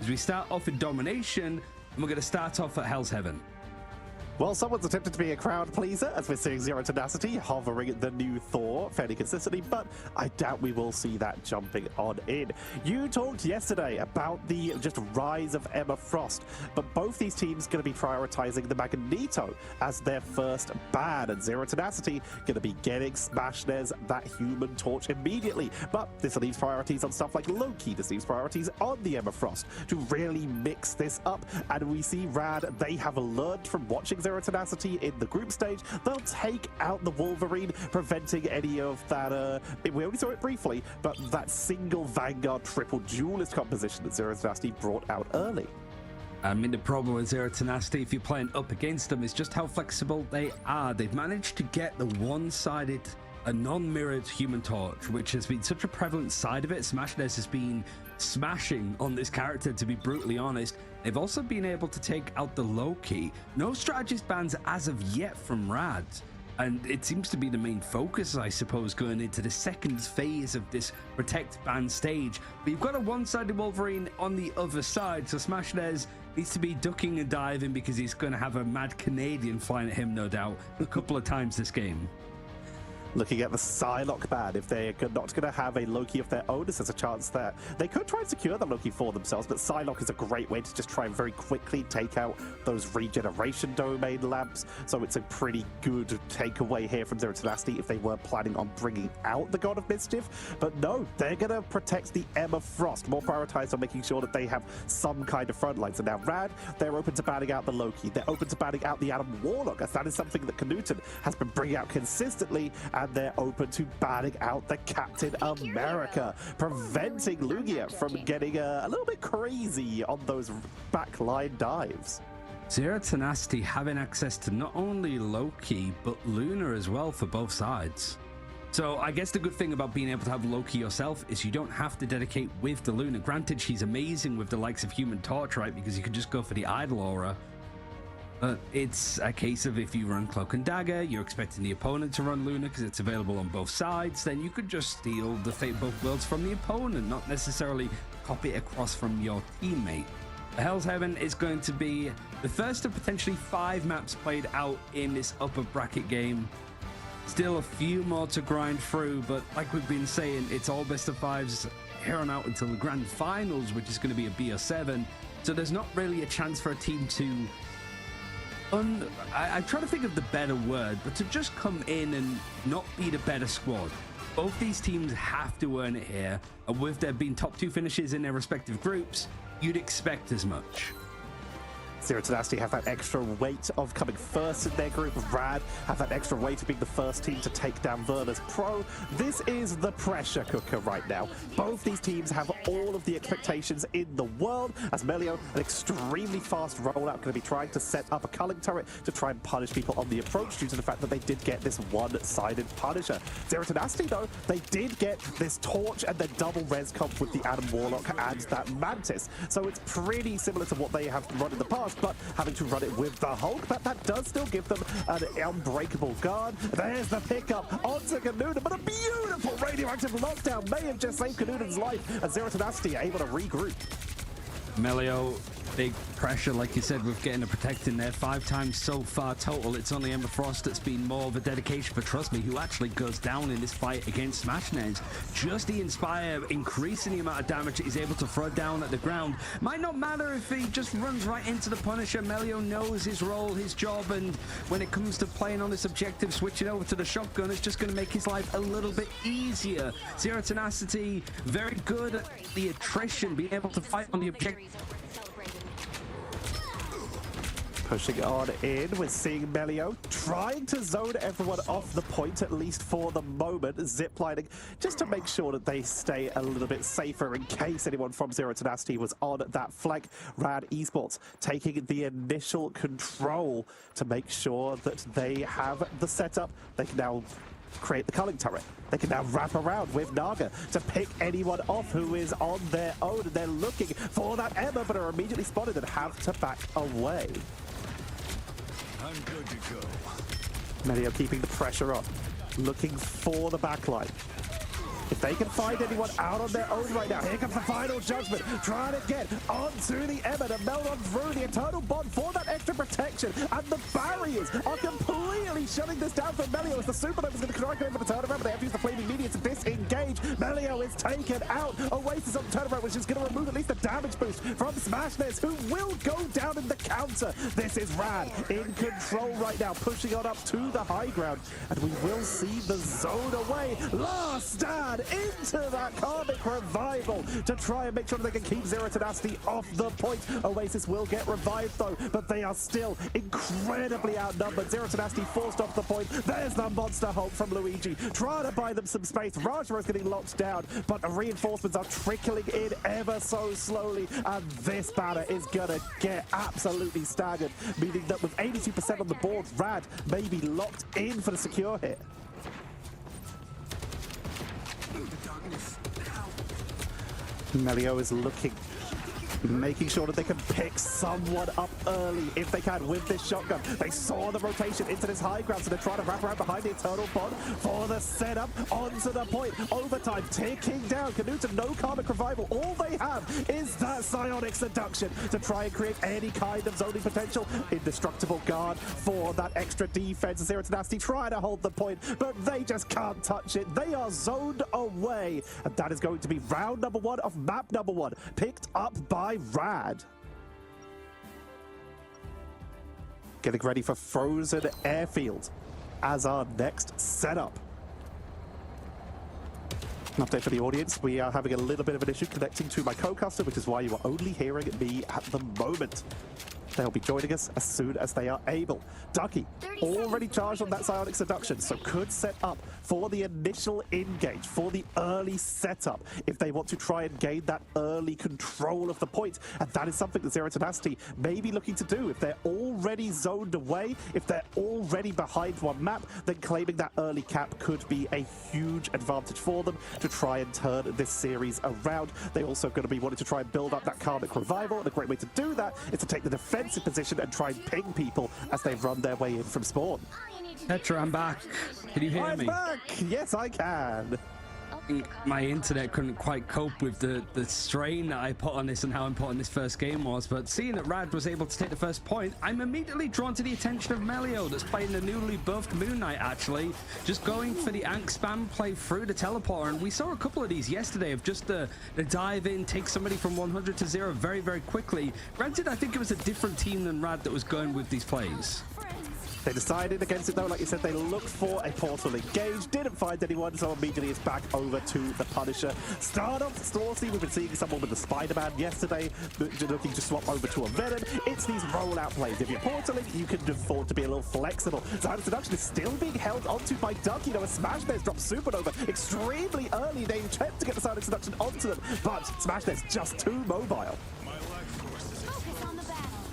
As we start off in domination, and we're going to start off at Hell's Heaven. Well, someone's attempted to be a crowd pleaser, as we're seeing Zero Tenacity hovering the new Thor fairly consistently, but I doubt we will see that jumping on in. You talked yesterday about the just rise of Emma Frost, but both these teams going to be prioritizing the Magneto as their first ban, and Zero Tenacity going to be getting Smashnez that Human Torch immediately. But this leaves priorities on stuff like Loki, this leaves priorities on the Emma Frost to really mix this up, and we see Rad, they have learned from watching Zero Tenacity in the group stage. They'll take out the Wolverine, preventing any of that, we only saw it briefly, but that single Vanguard triple duelist composition that Zero Tenacity brought out early. I mean, the problem with Zero Tenacity, if you're playing up against them, is just how flexible they are. They've managed to get the one-sided, a non-mirrored Human Torch, which has been such a prevalent side of it. Smashnez has been smashing on this character, to be brutally honest. They've also been able to take out the Loki. No strategist bans as of yet from Rad, and it seems to be the main focus, I suppose, going into the second phase of this Protect ban stage. But you've got a one-sided Wolverine on the other side, so Smashnez needs to be ducking and diving because he's going to have a mad Canadian flying at him, no doubt, a couple of times this game. Looking at the Psylocke ban, if they're not going to have a Loki of their own, there's a chance that they could try and secure the Loki for themselves, but Psylocke is a great way to just try and very quickly take out those regeneration domain lamps, so it's a pretty good takeaway here from Zero Tenacity if they were planning on bringing out the God of Mischief. But no, they're going to protect the Emma Frost, more prioritized on making sure that they have some kind of front line. So now Rad, they're open to banning out the Loki, they're open to banning out the Adam Warlock, as that is something that Knudsen has been bringing out consistently, and they're open to banning out the Captain America, preventing Lugia from getting a little bit crazy on those backline dives. Zero Tenacity having access to not only Loki, but Luna as well for both sides. So I guess the good thing about being able to have Loki yourself is you don't have to dedicate with the Luna. Granted, she's amazing with the likes of Human Torch, right? Because you can just go for the Idol Aura. But it's a case of if you run Cloak and Dagger, you're expecting the opponent to run Luna because it's available on both sides, then you could just steal the Fate of both worlds from the opponent, not necessarily copy it across from your teammate. The Hell's Heaven is going to be the first of potentially 5 maps played out in this upper bracket game. Still a few more to grind through, but like we've been saying, it's all best of 5s here on out until the grand finals, which is going to be a BO7. So there's not really a chance for a team to I'm trying to think of the better word, but to just come in and not be the better squad. Both these teams have to earn it here, and with there being top 2 finishes in their respective groups, you'd expect as much. Zero Tenacity have that extra weight of coming first in their group. Rad have that extra weight of being the first team to take down Verna's Pro. This is the pressure cooker right now. Both these teams have all of the expectations in the world, as Melio, an extremely fast rollout, going to be trying to set up a culling turret to try and punish people on the approach due to the fact that they did get this one-sided Punisher. Zero Tenacity, though, they did get this Torch and then double res comp with the Adam Warlock and that Mantis. So it's pretty similar to what they have run in the past, but having to run it with the Hulk, but that does still give them an unbreakable guard. There's the pickup onto Knudsen, but a beautiful radioactive lockdown may have just saved Knudsen's life, and Zero Tenacity are able to regroup. Melio, big pressure, like you said, with getting a protect in there 5 times so far total. It's only Emma Frost that's been more of a dedication, but trust me, who actually goes down in this fight against Smashnez. Just the Inspire, increasing the amount of damage that he's able to throw down at the ground. Might not matter if he just runs right into the Punisher. Melio knows his role, his job, and when it comes to playing on this objective, switching over to the shotgun, it's just going to make his life a little bit easier. Zero Tenacity, very good at the attrition, being able to fight on the objective. Pushing on in, we're seeing Melio trying to zone everyone off the point, at least for the moment, ziplining, just to make sure that they stay a little bit safer in case anyone from Zero Tenacity was on that flank. Rad Esports taking the initial control to make sure that they have the setup. They can now create the culling turret. They can now wrap around with Naga to pick anyone off who is on their own, and they're looking for that Emma, but are immediately spotted and have to back away. I'm good to go. Melio keeping the pressure on, looking for the backline. If they can find anyone out on their own right now, here comes the final judgment, trying to get onto the Emma to meld on through the eternal bond for that extra protection, and the barriers are completely shutting this down for Melio as the Supernova is going to try to go for the turnaround, but they have to use the flaming media to disengage. Melio is taken out. Oasis on the turnaround, which is going to remove at least the damage boost from Smashness, who will go down in the counter. This is Rad in control right now, pushing on up to the high ground, and we will see the zone away. Last stand into that Karmic Revival to try and make sure that they can keep Zero Tenacity off the point. Oasis will get revived though, but they are still incredibly outnumbered. Zero Tenacity forced off the point. There's the monster hope from Luigi, trying to buy them some space. Raja is getting locked down, but the reinforcements are trickling in ever so slowly, and this banner is gonna get absolutely staggered, meaning that with 82% on the board, Rad may be locked in for the secure hit. Melio is looking, making sure that they can pick someone up early if they can with this shotgun. They saw the rotation into this high ground, so they're trying to wrap around behind the eternal bond for the setup onto the point. Overtime ticking down. Canuta, no Karmic Revival. All they have is that Psionic Seduction to try and create any kind of zoning potential. Indestructible guard for that extra defense. Zero Tenacity trying to hold the point, but they just can't touch it. They are zoned away, and that is going to be round number 1 of map number 1, picked up by Rad. Getting ready for Frozen Airfield as our next setup. An update for the audience, we are having a little bit of an issue connecting to my co-caster, which is why you are only hearing me at the moment. They'll be joining us as soon as they are able. Ducky, already charged on that Psionic Seduction, so could set up for the initial engage, for the early setup, if they want to try and gain that early control of the point. And that is something that Zero Tenacity may be looking to do. If they're already zoned away, if they're already behind one map, then claiming that early cap could be a huge advantage for them to try and turn this series around. They're also going to be wanting to try and build up that Karmic Revival, and a great way to do that is to take the defensive position and try and ping people as they run their way in from spawn. Petra, I'm back. Can you hear me? I'm back! Yes, I can. My internet couldn't quite cope with the strain that I put on this and how important this first game was, but seeing that Rad was able to take the first point, I'm immediately drawn to the attention of Melio, that's playing the newly buffed Moon Knight, actually, just going for the Ankh spam play through the teleporter, and we saw a couple of these yesterday of just the dive in, take somebody from 100 to 0 very, very quickly. Granted, I think it was a different team than Rad that was going with these plays. They decided against it though, like you said, they looked for a portal engage, didn't find anyone, so immediately it's back over to the Punisher. Start off Saucy, we've been seeing someone with the Spider-Man yesterday, looking to swap over to a Venom. It's these rollout plays. If you're portaling, you can afford to be a little flexible. Psionic Seduction is still being held onto by Ducky, though a Smashness drops Supernova extremely early. They attempt to get the Psionic Seduction onto them, but Smashness just too mobile.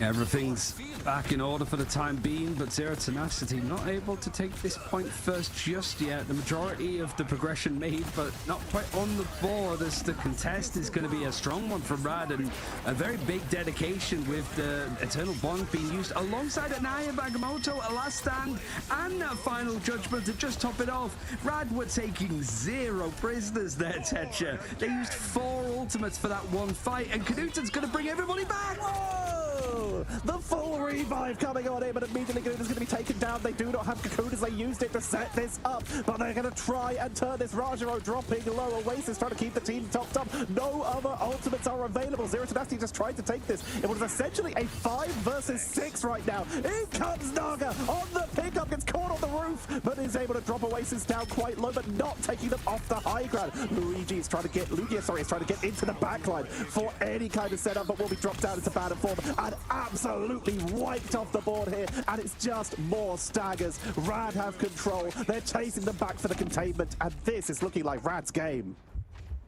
Everything's back in order for the time being, but Zero Tenacity not able to take this point first just yet. The majority of the progression made, but not quite on the board, as the contest is going to be a strong one from Rad, and a very big dedication with the Eternal Bond being used alongside Anaya Bagamoto, a last stand, and a final judgment to just top it off. Rad were taking 0 prisoners there, Tetra. They used 4 ultimates for that one fight, and Canuten's going to bring everybody back. Whoa! The full revive coming on in, but immediately Canuten's going to be taken down. They do not have Cocoon as they used it to set this up, but they're going to try and turn this. Rajaro dropping low. Oasis trying to keep the team topped up. No other ultimates are available. Zero Tenacity just tried to take this. It was essentially a 5 versus 6 right now. In comes Naga on the pickup, gets caught on the roof, but is able to drop Oasis down quite low, but not taking them off the high ground. Luigi is trying to get into the backline for any kind of setup, but will be dropped down into bad form and absolutely wiped off the board here, and it's just more staggers. Rad have control. They're chasing them back for the containment, and this is looking like Rad's game.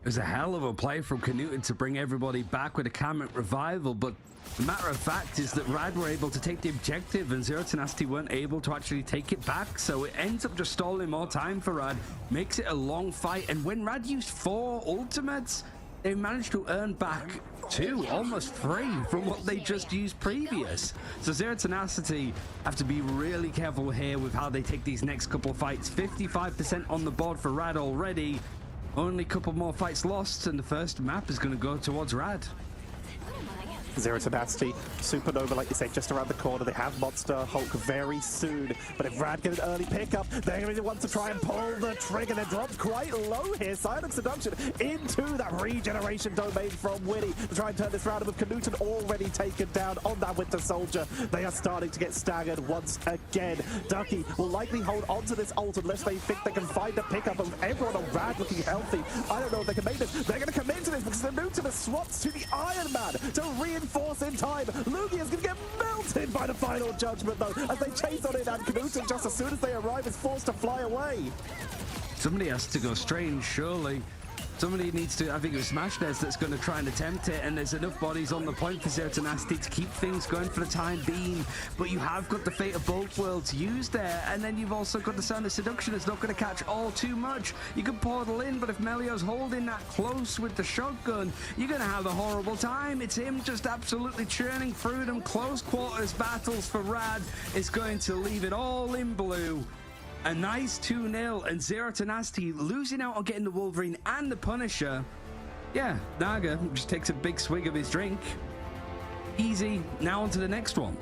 It was a hell of a play from Canuten to bring everybody back with a Karmic Revival, but the matter of fact is that Rad were able to take the objective and Zero Tenacity weren't able to actually take it back, so it ends up just stalling more time for Rad, makes it a long fight, and when Rad used 4 ultimates, they managed to earn back 2, almost 3 from what they just used previous. So Zero Tenacity have to be really careful here with how they take these next couple fights. 55% on the board for Rad already. Only a couple more fights lost, and the first map is going to go towards Rad. Zero Tenacity, Supernova, like you say, just around the corner. They have Monster Hulk very soon, but if Rad get an early pickup, they're going to want to try and pull the trigger. They're dropped quite low here. Silent Seduction into that regeneration domain from Winnie to try and turn this round with Knuten already taken down on that Winter Soldier. They are starting to get staggered once again. Ducky will likely hold on to this ult unless they think they can find a pickup of everyone on Rad looking healthy. I don't know if they can make this. They're going to commit to this because Knuten has swapped to the Iron Man to reinforce in time. Lugia is going to get melted by the final judgment though as they chase on in, and Knuten just as soon as they arrive is forced to fly away. Somebody has to go strange, surely. Somebody needs to, I think it was Smashnez that's going to try and attempt it, and there's enough bodies on the point for Zero Tenacity to keep things going for the time being. But you have got the Fate of both worlds used there, and then you've also got the Sound of Seduction. It's not going to catch all too much. You can portal in, but if Melio's holding that close with the shotgun, you're going to have a horrible time. It's him just absolutely churning through them. Close quarters battles for Rad is going to leave it all in blue. A nice 2-0, and Zero Tenacity losing out on getting the Wolverine and the Punisher. Yeah, Naga just takes a big swig of his drink. Easy, now on to the next one.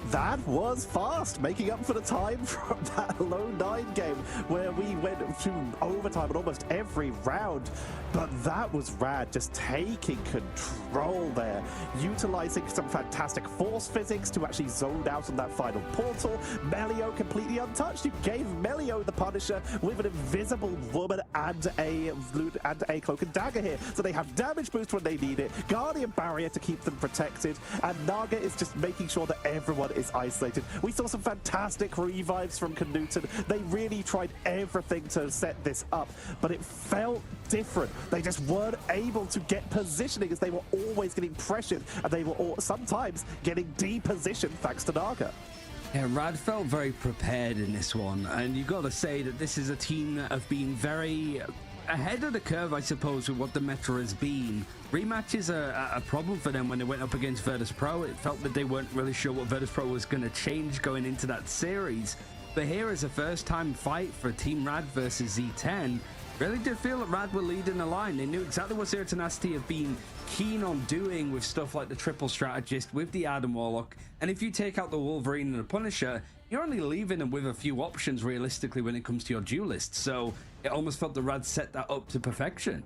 That was fast, making up for the time from that low 9 game where we went to overtime in almost every round. But that was Rad just taking control there, utilizing some fantastic force physics to actually zone out on that final portal. Melio completely untouched. You gave Melio the Punisher with an invisible woman and a cloak and dagger here. So they have damage boost when they need it, Guardian Barrier to keep them protected, and Naga is just making sure that everyone is isolated. We saw some fantastic revives from Knuten. They really tried everything to set this up, but it felt different. They just weren't able to get positioning as they were always getting pressured, and they were sometimes getting depositioned thanks to Naga. Yeah, Rad felt very prepared in this one, and you got to say that this is a team that have been very ahead of the curve, I suppose, with what the meta has been. Rematches are a problem for them when they went up against Virtus Pro. It felt that they weren't really sure what Virtus Pro was going to change going into that series. But here is a first-time fight for Team Rad versus Z10. Really did feel that Rad were leading the line. They knew exactly what Zero Tenacity have been keen on doing with stuff like the Triple Strategist, with the Adam Warlock. And if you take out the Wolverine and the Punisher, you're only leaving them with a few options realistically when it comes to your duelist. So it almost felt the Rad set that up to perfection.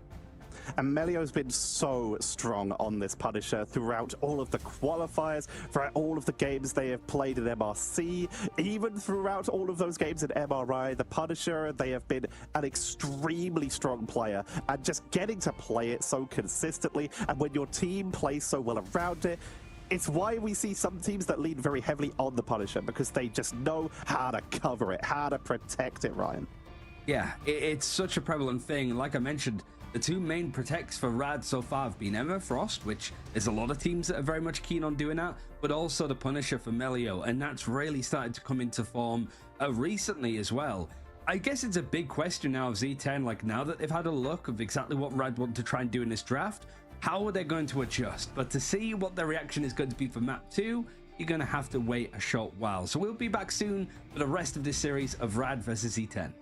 And Melio's been so strong on this Punisher throughout all of the qualifiers, throughout all of the games they have played in MRC, even throughout all of those games in MRI. The Punisher, they have been an extremely strong player, and just getting to play it so consistently, and when your team plays so well around it, it's why we see some teams that lean very heavily on the Punisher, because they just know how to cover it, how to protect it, Ryan. Yeah, it's such a prevalent thing. Like I mentioned, the two main protects for Rad so far have been Emma Frost, which there's a lot of teams that are very much keen on doing that, but also the Punisher for Melio, and that's really started to come into form recently as well. I guess it's a big question now of Z10, like now that they've had a look of exactly what Rad want to try and do in this draft, how are they going to adjust? But to see what their reaction is going to be for map 2, you're going to have to wait a short while. So we'll be back soon for the rest of this series of Rad versus Z10.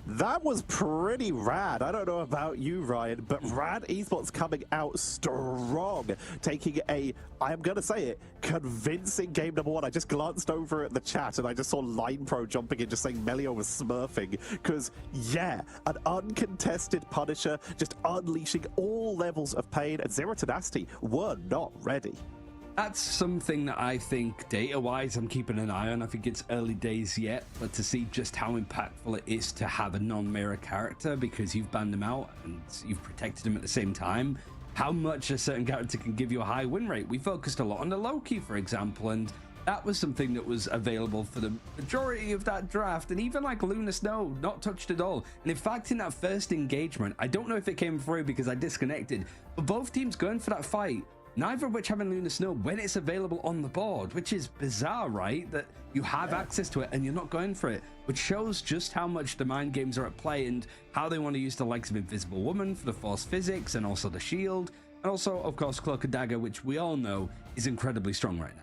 That was pretty rad. I don't know about you, Ryan, but Rad Esports coming out strong, taking a, I'm going to say it, convincing game number 1. I just glanced over at the chat and I just saw Line Pro jumping in just saying Melio was smurfing, because yeah, an uncontested Punisher just unleashing all levels of pain, and Zero Tenacity were not ready. That's something that I think data-wise I'm keeping an eye on. I think it's early days yet, but to see just how impactful it is to have a non-mirror character because you've banned them out and you've protected them at the same time, how much a certain character can give you a high win rate. We focused a lot on the Loki, for example, and that was something that was available for the majority of that draft, and even like Luna Snow, not touched at all. And in fact, in that first engagement, I don't know if it came through because I disconnected, but both teams going for that fight, neither of which having Luna Snow when it's available on the board, which is bizarre, right? That you have access to it and you're not going for it, which shows just how much the mind games are at play and how they want to use the likes of Invisible Woman for the force physics and also the shield. And also, of course, Cloak and Dagger, which we all know is incredibly strong right now.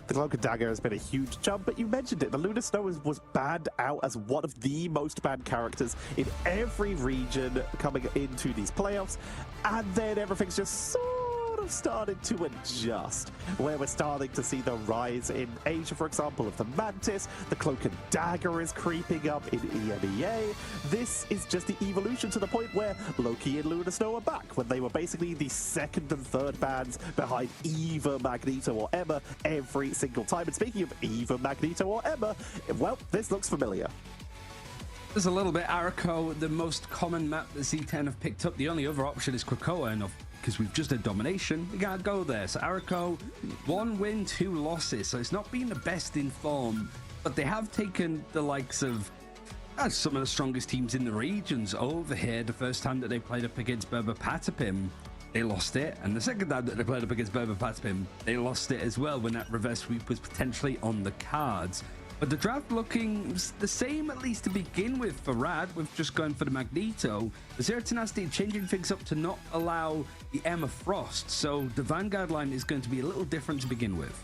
The Cloak and Dagger has been a huge jump, but you mentioned it. The Lunar Snow was banned out as one of the most banned characters in every region coming into these playoffs, and then everything's just sort of started to adjust, where we're starting to see the rise in Asia, for example, of the Mantis. The Cloak and Dagger is creeping up in EMEA. This is just the evolution to the point where Loki and Lunar Snow are back, when they were basically the second and third bands behind either Magneto or Emma every single time. And speaking of either Magneto or Emma, well, this looks familiar. There's a little bit. Araco, the most common map that C10 have picked up. The only other option is Krakoa, and because we've just had domination, we can't go there. So Araco, 1 win, 2 losses. So it's not been the best in form, but they have taken the likes of some of the strongest teams in the regions over here. The first time that they played up against Berber Patapim, they lost it. And the second time that they played up against Berber Patapim, they lost it as well, when that reverse sweep was potentially on the cards. But the draft looking the same, at least to begin with, for Rad, with just going for the Magneto. The Zero Tenacity changing things up to not allow the Emma Frost, so the Vanguard line is going to be a little different to begin with.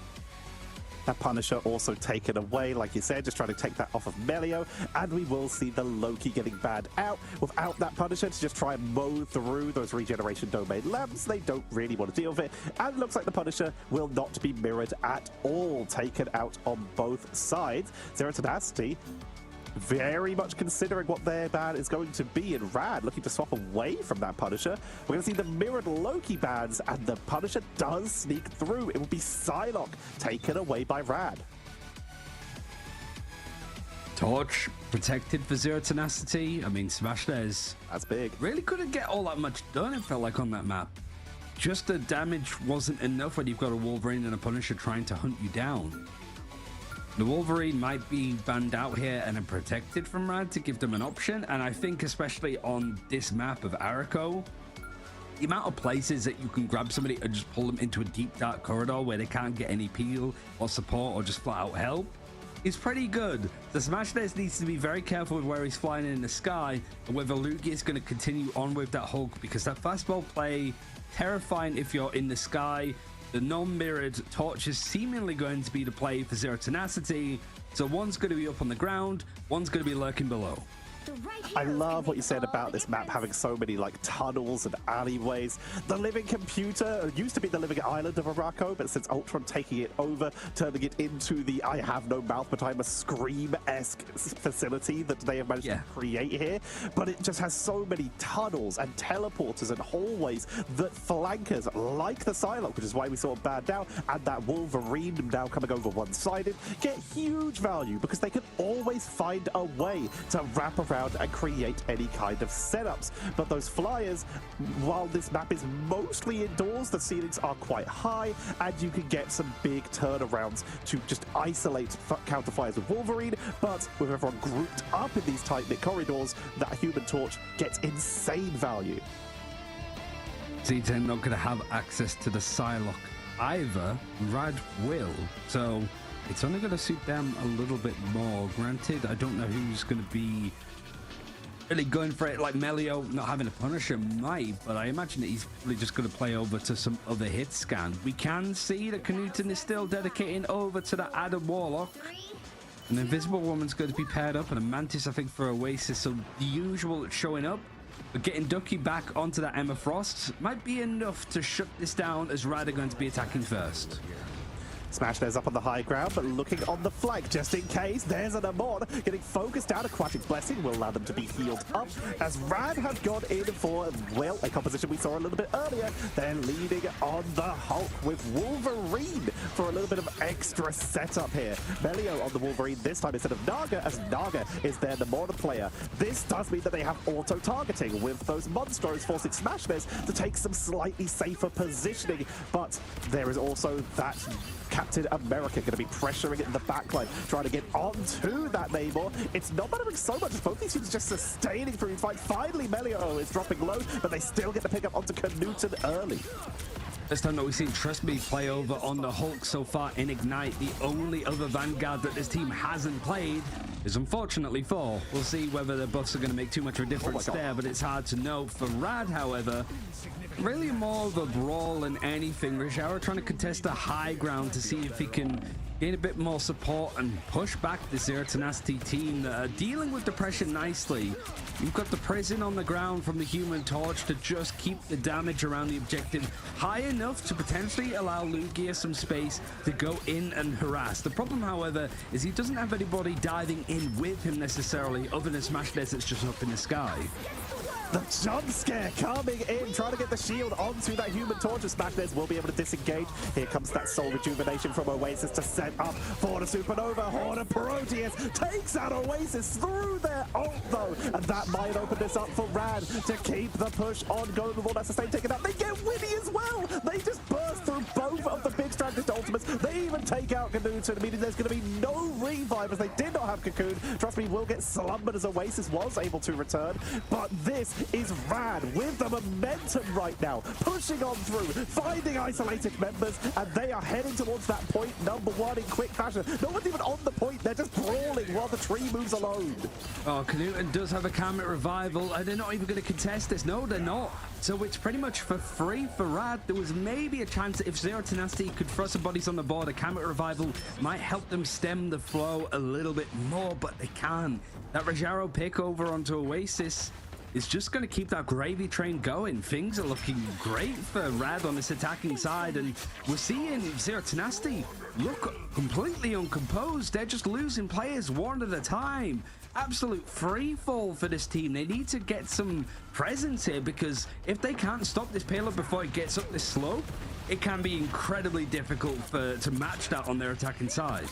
That Punisher also taken away, like you said, just trying to take that off of Melio, and we will see the Loki getting banned out. Without that Punisher to just try and mow through those regeneration domain lamps, they don't really want to deal with it, and it looks like the Punisher will not be mirrored at all, taken out on both sides. Zero Tenacity very much considering what their ban is going to be, in Rad looking to swap away from that Punisher. We're going to see the mirrored Loki bans, and the Punisher does sneak through. It will be Psylocke taken away by Rad. Torch protected for Zero Tenacity. I mean, Smashers, that's big. Really couldn't get all that much done, it felt like, on that map. Just the damage wasn't enough when you've got a Wolverine and a Punisher trying to hunt you down. The Wolverine might be banned out here and then protected from Rad to give them an option, and I think especially on this map of Araco, the amount of places that you can grab somebody and just pull them into a deep dark corridor where they can't get any peel or support or just flat out help is pretty good. The Smashness needs to be very careful with where he's flying in the sky and whether Lugi is going to continue on with that Hulk, because that fastball play, terrifying if you're in the sky. The non-mirrored Torch is seemingly going to be the play for Zero Tenacity, so one's going to be up on the ground, one's going to be lurking below. I love what you said about this map having so many like tunnels and alleyways. The living computer used to be the living island of Araco, but since Ultron taking it over, turning it into the I have no mouth but I'm a scream-esque facility that they have managed to create here. But it just has so many tunnels and teleporters and hallways that flankers like the Psylocke, which is why we saw it bad down, and that Wolverine now coming over one-sided, get huge value because they can always find a way to wrap around and create any kind of setups. But those flyers, while this map is mostly indoors, the ceilings are quite high, and you can get some big turnarounds to just isolate counter flyers with Wolverine. But with everyone grouped up in these tight-knit corridors, that Human Torch gets insane value. C10 not going to have access to the Psylocke either. Rad will, so it's only going to suit them a little bit more. Granted, I don't know who's going to be really going for it. Like Melio not having a Punisher might, but I imagine that he's probably just going to play over to some other hit scan. We can see that Knudsen is still dedicating over to the Adam Warlock. An Invisible Woman's going to be paired up, and a Mantis, I think, for Oasis. So the usual showing up, but getting Ducky back onto that Emma Frost might be enough to shut this down, as Rad are going to be attacking first. Smashness up on the high ground, but looking on the flank just in case. There's an Amon getting focused down. Aquatic Blessing will allow them to be healed up, as Rad have gone in for, well, a composition we saw a little bit earlier. They're leading on the Hulk with Wolverine for a little bit of extra setup here. Melio on the Wolverine this time instead of Naga, as Naga is their Namorna player. This does mean that they have auto-targeting with those Monstros, forcing Smashness to take some slightly safer positioning, but there is also that Captain America going to be pressuring it in the backline, trying to get onto that Namor. It's not mattering so much as both these teams just sustaining through the fight. Finally, Melio is dropping low, but they still get to pick up onto Knudsen early. This time that we've seen Trust Me play over on the Hulk so far in Ignite. The only other Vanguard that this team hasn't played is unfortunately Thor. We'll see whether the buffs are going to make too much of a difference there, but it's hard to know. For Rad, however, really more of a brawl than anything. Rajaro trying to contest the high ground to see if he can gain a bit more support and push back the Zero Tenacity team that are dealing with the pressure nicely. You've got the prison on the ground from the Human Torch to just keep the damage around the objective high enough to potentially allow Lugia some space to go in and harass. The problem, however, is he doesn't have anybody diving in with him necessarily other than Smash that's just up in the sky. The jump scare coming in, trying to get the shield onto that Human Torch. Smashness will be able to disengage. Here comes that Soul Rejuvenation from Oasis to set up for the Supernova. Horde of Proteus takes out Oasis through their ult though, and that might open this up for Rad to keep the push on going with all that sustain taken out. They get Winnie as well. They just burst through both of the big stranded ultimates. They even take out Canuta, meaning there's going to be no revive as they did not have Cocoon. Trust me, will get slumbered as Oasis was able to return, but this is Rad with the momentum right now, pushing on through, finding isolated members, and they are heading towards that point number one in quick fashion. No one's even on the point, they're just brawling while the tree moves alone. Oh, Canuta does have a Kamet revival, and they're not even going to contest this. No, they're not. So it's pretty much for free for Rad. There was maybe a chance if Zero Tenacity could throw some bodies on the board, a Kamet revival might help them stem the flow a little bit more, but they can. That Rajaro pick over onto Oasis is just going to keep that gravy train going. Things are looking great for Rad on this attacking side, and we're seeing Zero Tenacity look completely uncomposed. They're just losing players one at a time. Absolute free fall for this team. They need to get some presence here, because if they can't stop this payload before it gets up this slope, it can be incredibly difficult to match that on their attacking side.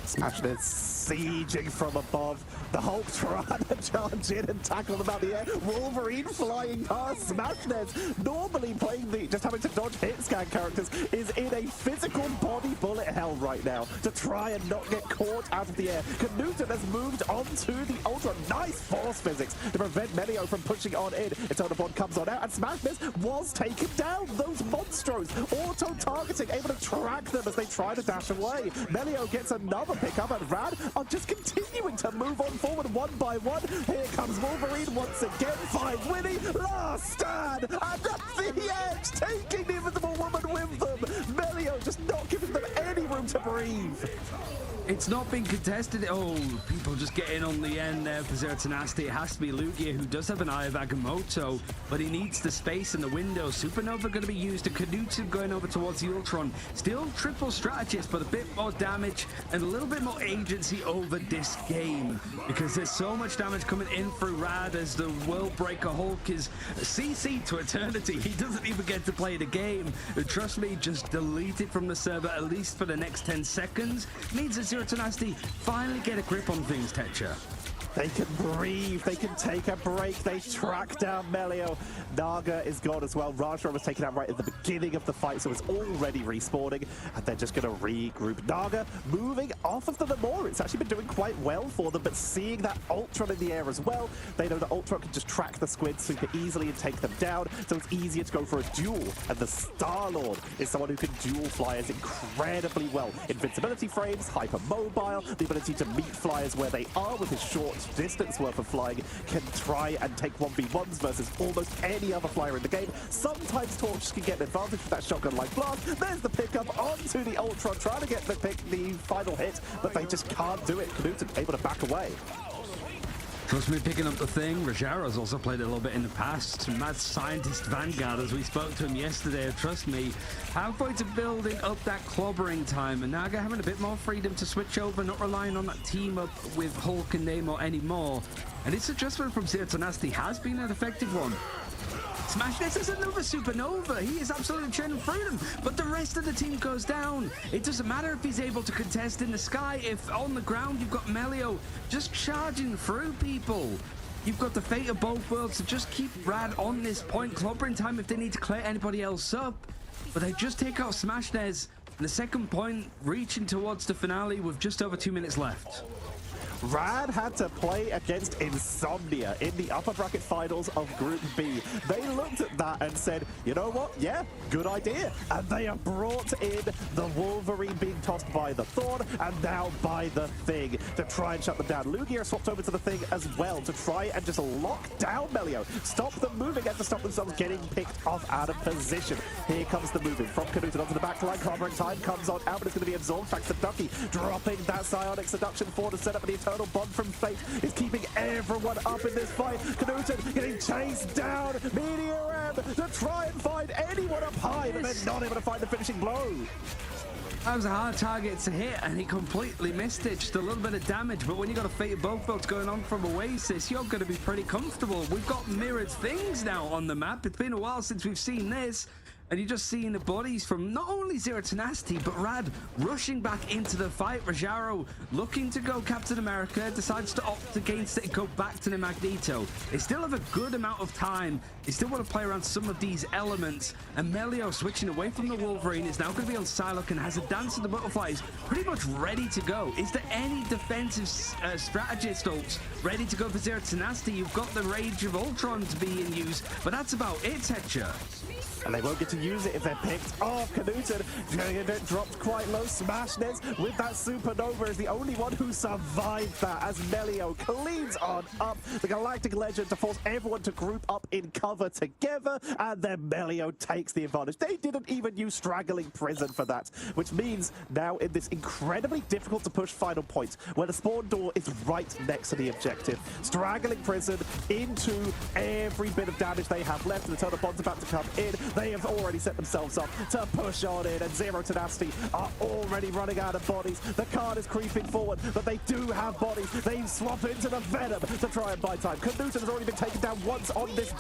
Smashness sieging from above. The Hulk trying to charge in and tackle them out the air. Wolverine flying past. Smashness, normally playing the just having to dodge hit scan characters, is in a physical body bullet hell right now to try and not get caught out of the air. Canuta has moved onto the Ultra. Nice force physics to prevent Melio from pushing on in. Eternal Bond comes on out, and Smashness was taken down. Those monstros auto-targeting, able to track them as they try to dash away. Melio gets another pick up, and Rad are just continuing to move on forward one by one. Here comes Wolverine once again, finds Winnie, last stand, and at the edge, taking the Invisible Woman with them. Melio just not giving them any room to breathe. It's not been contested. Oh, people just getting on the end there for Zero Tenacity. It has to be Lugia, who does have an Eye of Agamotto, but he needs the space in the window. Supernova going to be used. A Canuta going over towards the Ultron. Still triple strategist, but a bit more damage and a little bit more agency over this game, because there's so much damage coming in through Rad as the World Breaker Hulk is CC to eternity. He doesn't even get to play the game. Trust me, just delete it from the server, at least for the next 10 seconds. Means that Zero Tenacity finally get a grip on things, Tetra. They can breathe, they can take a break, they track down Melio. Naga is gone as well. Rajra was taken out right at the beginning of the fight, so it's already respawning, and they're just going to regroup. Naga moving off of the Namor. It's actually been doing quite well for them, but seeing that Ultron in the air as well, they know that Ultron can just track the squid super easily and take them down, so it's easier to go for a duel. And the Star-Lord is someone who can dual flyers incredibly well. Invincibility frames, hypermobile, the ability to meet flyers where they are with his short distance worth of flying, can try and take 1v1s versus almost any other flyer in the game. Sometimes Torch can get an advantage with that shotgun-like blast. There's the pickup onto the Ultron, trying to get the final hit, but they just can't do it. Canuta able to back away. Trust me, picking up the thing. Rajaro's also played a little bit in the past. Mad Scientist Vanguard, as we spoke to him yesterday. Trust me, halfway to building up that clobbering time, and Naga having a bit more freedom to switch over, not relying on that team up with Hulk and Namor anymore. And this adjustment from Zero Tenacity has been an effective one. Smashness is another Supernova. He is absolutely churning through them, but the rest of the team goes down. It doesn't matter if he's able to contest in the sky. If on the ground you've got Melio just charging through people. You've got the fate of both worlds to just keep Rad on this point. Clobbering time if they need to clear anybody else up. But they just take out Smashness. And the second point reaching towards the finale with just over 2 minutes left. Rad had to play against Insomnia in the upper bracket finals of Group B. They looked at that and said, you know what? Yeah, good idea. And they have brought in the Wolverine being tossed by the Thorn and now by the Thing to try and shut them down. Lugia swapped over to the Thing as well to try and just lock down Melio. Stop them moving and to stop themselves getting picked off out of position. Here comes the moving from Knut onto the back line. Clobbering time comes on out, but it's going to be absorbed. Thanks to Ducky dropping that psionic seduction for to set up the eternal bond from fate. Is keeping everyone up in this fight. Knut getting chased down. Meteor M to try and find anyone up high, but they're not able to find the finishing blow. That was a hard target to hit, and he completely missed it. Just a little bit of damage, but when you've got a Fate of both votes going on from Oasis, you're going to be pretty comfortable. We've got mirrored things now on the map. It's been a while since we've seen this. And you're just seeing the bodies from not only Zero Tenacity, but Rad rushing back into the fight. Rajaro looking to go Captain America, decides to opt against it and go back to the Magneto. They still have a good amount of time. They still want to play around some of these elements. And Melio switching away from the Wolverine is now going to be on Psylocke and has a Dance of the Butterflies pretty much ready to go. Is there any defensive strategist ults ready to go for Zero Tenacity? You've got the Rage of Ultron to be in use, but that's about it, Tetcher. And they won't get to use it if they're picked off. Knuten getting a bit dropped quite low. Smashness with that supernova is the only one who survived that as Melio cleans on up the Galactic Legend to force everyone to group up in cover together, and then Melio takes the advantage. They didn't even use Straggling Prison for that, which means now in this incredibly difficult to push final point where the spawn door is right next to the objective, Straggling Prison into every bit of damage they have left, and the Total Bond's about to come in. They have already set themselves up to push on in, and Zero Tenacity are already running out of bodies. The card is creeping forward, but they do have bodies. They swap into the Venom to try and buy time. Knuten has already been taken down once on this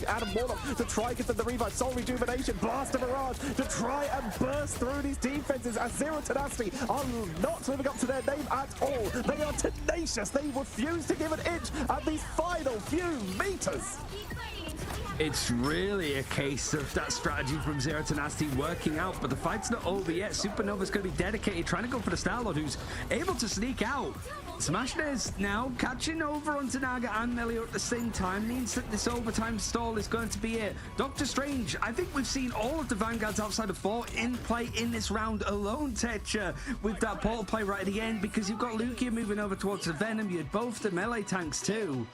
Adam Warlock to try and get them the revive. Soul Rejuvenation, Blast of Mirage to try and burst through these defenses as Zero Tenacity are not living up to their name at all. They are tenacious. They refuse to give an inch at these final few meters. It's really a case of that strategy from Zero Tenacity working out, but the fight's not over yet. Supernova's going to be dedicated, trying to go for the Star-Lord, who's able to sneak out. Smashness now catching over on Naga and Melio at the same time, means that this overtime stall is going to be it. Doctor Strange, I think we've seen all of the Vanguards outside of 4 in play in this round alone, Tetcher, with that portal play right at the end, because you've got Lugia moving over towards the Venom. You had both the melee tanks too.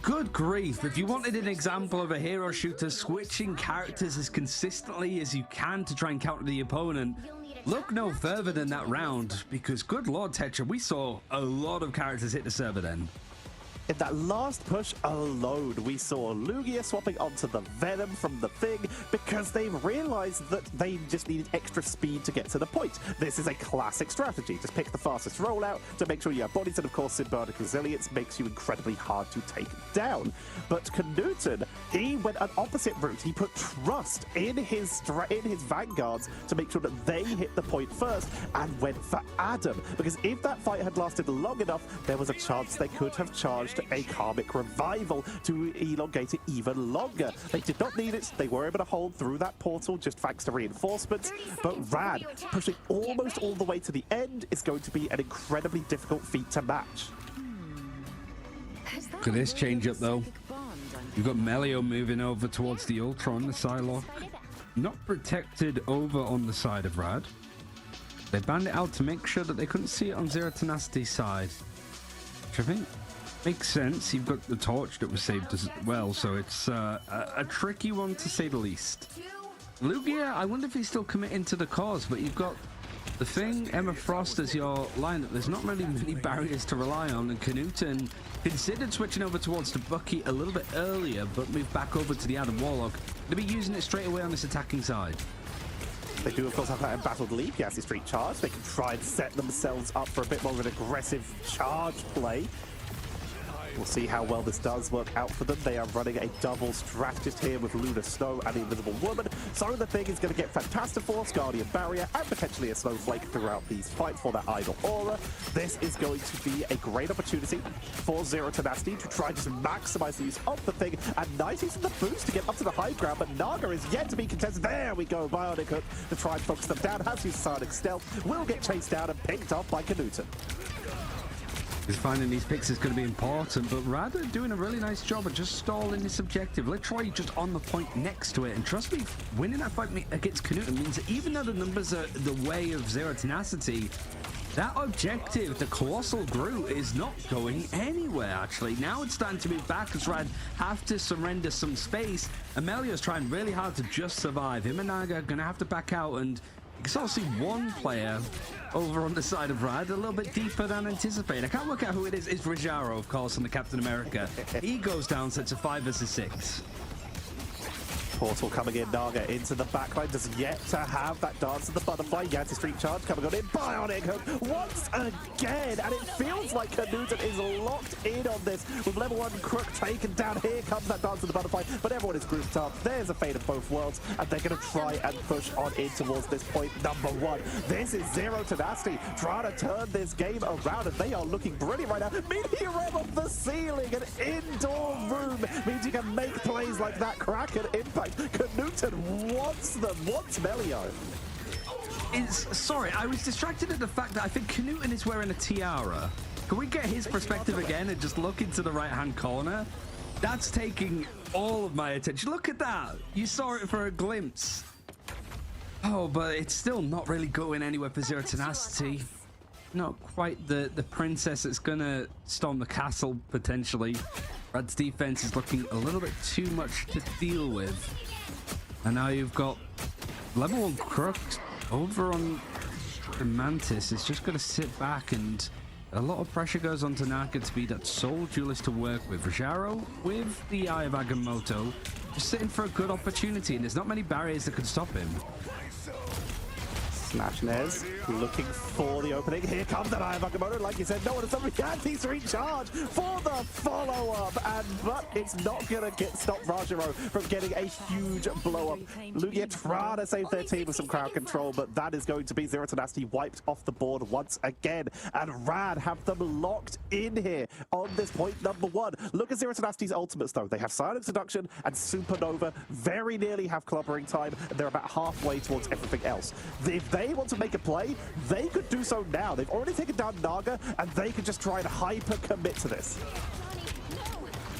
Good grief, if you wanted an example of a hero shooter switching characters as consistently as you can to try and counter the opponent, look no further than that round, because good lord, Tetra, we saw a lot of characters hit the server then. In that last push alone, we saw Lugia swapping onto the Venom from the Thing because they realized that they just needed extra speed to get to the point. This is a classic strategy. Just pick the fastest rollout to make sure you have bodies, and of course Symbiotic Resilience makes you incredibly hard to take down. But Knuten, he went an opposite route. He put trust in his Vanguards to make sure that they hit the point first and went for Adam. Because if that fight had lasted long enough, there was a chance they could have charged a Karmic Revival to elongate it even longer. They did not need it. They were able to hold through that portal just thanks to reinforcements. But Rad, pushing almost all the way to the end, is going to be an incredibly difficult feat to match. Look at this change up though. You've got Melio moving over towards the Ultron, the Psylocke. Not protected over on the side of Rad. They banned it out to make sure that they couldn't see it on Zero Tenacity's side, which I think makes sense. You've got the torch that was saved as well, so it's a tricky one to say the least. Lugia, I wonder if he's still committing to the cause, but you've got the Thing, Emma Frost as your lineup. There's not really many barriers to rely on, and Knuten considered switching over towards the Bucky a little bit earlier, but moved back over to the Adam Warlock. They'll be using it straight away on this attacking side. They do, of course, have that embattled leap. He has his street charge. They can try and set themselves up for a bit more of an aggressive charge play. We'll see how well this does work out for them. They are running a double strategist here with Luna Snow and the Invisible Woman. So the Thing is going to get Fantastic Force, Guardian Barrier, and potentially a Snowflake throughout these fights for that Idol Aura. This is going to be a great opportunity for Zero Tenacity to try and just maximize the use of the Thing. And nice using the boost to get up to the high ground, but Naga is yet to be contested. There we go, Bionic Hook to try and focus them down. Has used Sonic Stealth, will get chased down and picked off by Knuten. Because finding these picks is going to be important, but Rad doing a really nice job of just stalling this objective. Literally just on the point next to it. And trust me, winning that fight against Knut means that even though the numbers are the way of Zero Tenacity, that objective, the Colossal Groot, is not going anywhere, actually. Now it's starting to move back as Rad have to surrender some space. Amelio's trying really hard to just survive. Him and Naga are going to have to back out, and you can sort of see one player over on the side of Rad a little bit deeper than anticipated. I can't work out who it is. It's Rajaro, of course, on the Captain America. He goes down, so it's a 5 versus 6. Portal coming in, Naga into the backline, does yet to have that dance of the butterfly. Yanti Street Charge coming on in, Bionic Hook once again, and it feels like Knut is locked in on this with level 1 Crook taken down. Here comes that dance of the butterfly, but everyone is grouped up. There's a fate of both worlds, and they're going to try and push on in towards this point number 1. This is Zero Tenacity trying to turn this game around, and they are looking brilliant right now. Meteor off the ceiling, an indoor room means you can make plays like that, crack and impact. Knut wants them, wants Melio. Sorry, I was distracted at the fact that I think Knut is wearing a tiara. Can we get his perspective again and just look into the right-hand corner? That's taking all of my attention. Look at that. You saw it for a glimpse. Oh, but it's still not really going anywhere for Zero Tenacity. Not quite the princess that's gonna storm the castle, potentially. Rad's defense is looking a little bit too much to deal with. And now you've got level 1 Crook over on the Mantis. It's just going to sit back, and a lot of pressure goes onto Naka to be that sole duelist to work with. Rajaro with the Eye of Agamotto just sitting for a good opportunity, and there's not many barriers that could stop him. Smash Nez looking for the opening. Here comes that Eye of Agamotto. Like you said, no one has done Yanti's recharge for the follow-up. But it's not going to stop Rajaro from getting a huge blow-up. Lugia trying to save their team with some crowd control, but that is going to be Zero Tenacity wiped off the board once again. And Rad have them locked in here on this point number 1. Look at Zero Tenacity's ultimates, though. They have Silent Seduction and Supernova. Very nearly have Clobbering Time, and they're about halfway towards everything else. If they want to make a play, they could do so now. They've already taken down Naga, and they could just try and hyper commit to this.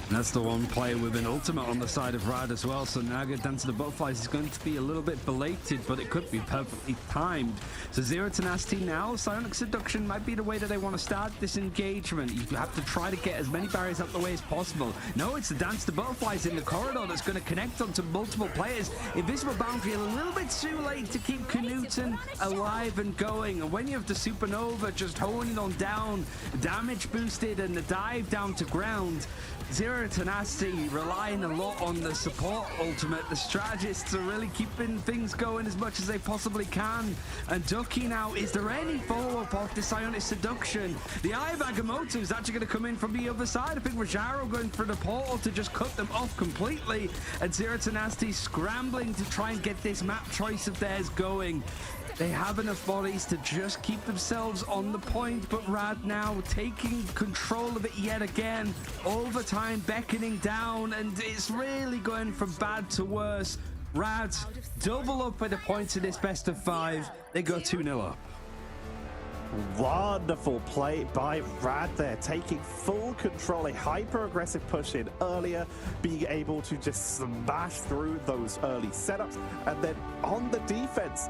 And that's the one player with an ultimate on the side of Rad as well. So Naga Dance of the Butterflies is going to be a little bit belated, but it could be perfectly timed. So Zero Tenacity now, Psionic Seduction might be the way that they want to start this engagement. You have to try to get as many barriers out the way as possible. No, it's the Dance of the Butterflies in the corridor that's going to connect onto multiple players. Invisible Boundary a little bit too late to keep Knut alive and going. And when you have the Supernova just honing on down, damage boosted, and the dive down to ground, Zero Tenacity relying a lot on the support ultimate. The strategists are really keeping things going as much as they possibly can. And Ducky now, is there any follow-up off the Psionic Seduction? The Eye of Agamotto is actually going to come in from the other side. I think Rajaro going for the portal to just cut them off completely. And Zero Tenacity scrambling to try and get this map choice of theirs going. They have enough bodies to just keep themselves on the point, but Rad now taking control of it yet again. Overtime beckoning down, and it's really going from bad to worse. Rad double up at the points in this best of 5. They go 2-0 up. Wonderful play by Rad there, taking full control, a hyper-aggressive push in earlier, being able to just smash through those early setups, and then on the defense,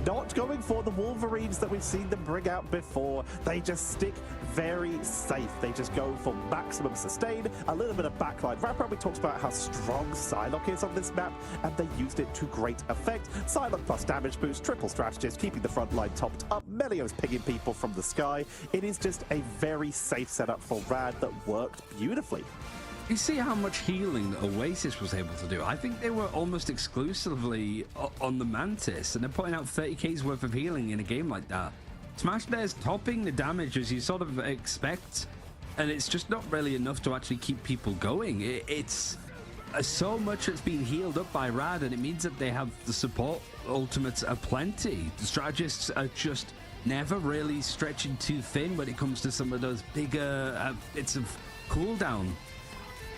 not going for the Wolverines that we've seen them bring out before. They just stick very safe. They just go for maximum sustain, a little bit of backline. Right, we talked about how strong Psylocke is on this map, and they used it to great effect. Psylocke plus damage boost, triple strategist, keeping the front line topped up. Melio's pinging people from the sky. It is just a very safe setup for Rad that worked beautifully. You see how much healing Oasis was able to do. I think they were almost exclusively on the Mantis, and they're putting out 30k's worth of healing in a game like that. Smash there's topping the damage as you sort of expect, and it's just not really enough to actually keep people going. It's so much that's being healed up by Rad, and it means that they have the support ultimates aplenty. The strategists are just never really stretching too thin when it comes to some of those bigger bits of cooldown.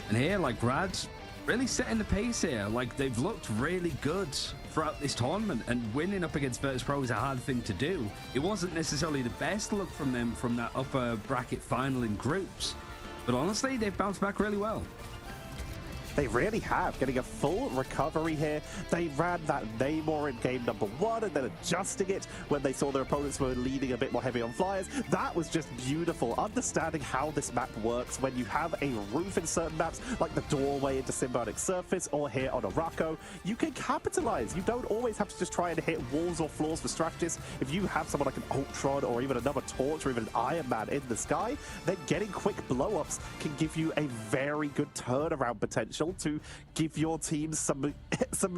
And here, like Rad, really setting the pace here. Like, they've looked really good throughout this tournament, and winning up against Virtus Pro is a hard thing to do. It wasn't necessarily the best look from them from that upper bracket final in groups, but honestly, they've bounced back really well. They really have, getting a full recovery here. They ran that Namor in game number 1 and then adjusting it when they saw their opponents were leaning a bit more heavy on flyers. That was just beautiful. Understanding how this map works when you have a roof in certain maps, like the doorway into Symbiotic Surface or here on Araco, you can capitalize. You don't always have to just try and hit walls or floors for strategists. If you have someone like an Ultron or even another Torch or even an Iron Man in the sky, then getting quick blow-ups can give you a very good turnaround potential to give your team some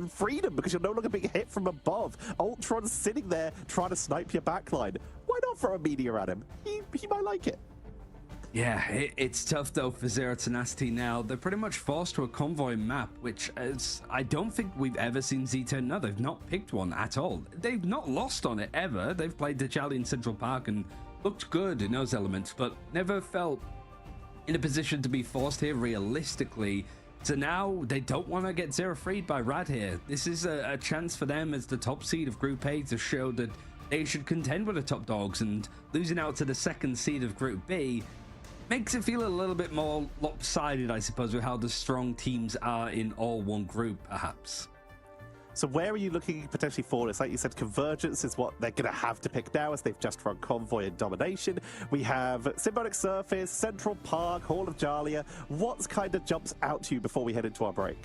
freedom, because you're no longer being hit from above. Ultron's sitting there trying to snipe your backline. Why not throw a meteor at him? He might like it. Yeah, it's tough though for Zero Tenacity now. They're pretty much forced to a convoy map, which is, I don't think we've ever seen Z10. No, they've not picked one at all. They've not lost on it ever. They've played Djali in Central Park and looked good in those elements, but never felt in a position to be forced here realistically. So now they don't want to get zero freed by Rad here. This is a chance for them as the top seed of Group A to show that they should contend with the top dogs, and losing out to the second seed of Group B makes it feel a little bit more lopsided, I suppose, with how the strong teams are in all one group, perhaps. So where are you looking potentially for this? Like you said, Convergence is what they're going to have to pick now, as they've just run Convoy and Domination. We have Symbiotic Surface, Central Park, Hall of Jalia. What kind of jumps out to you before we head into our break?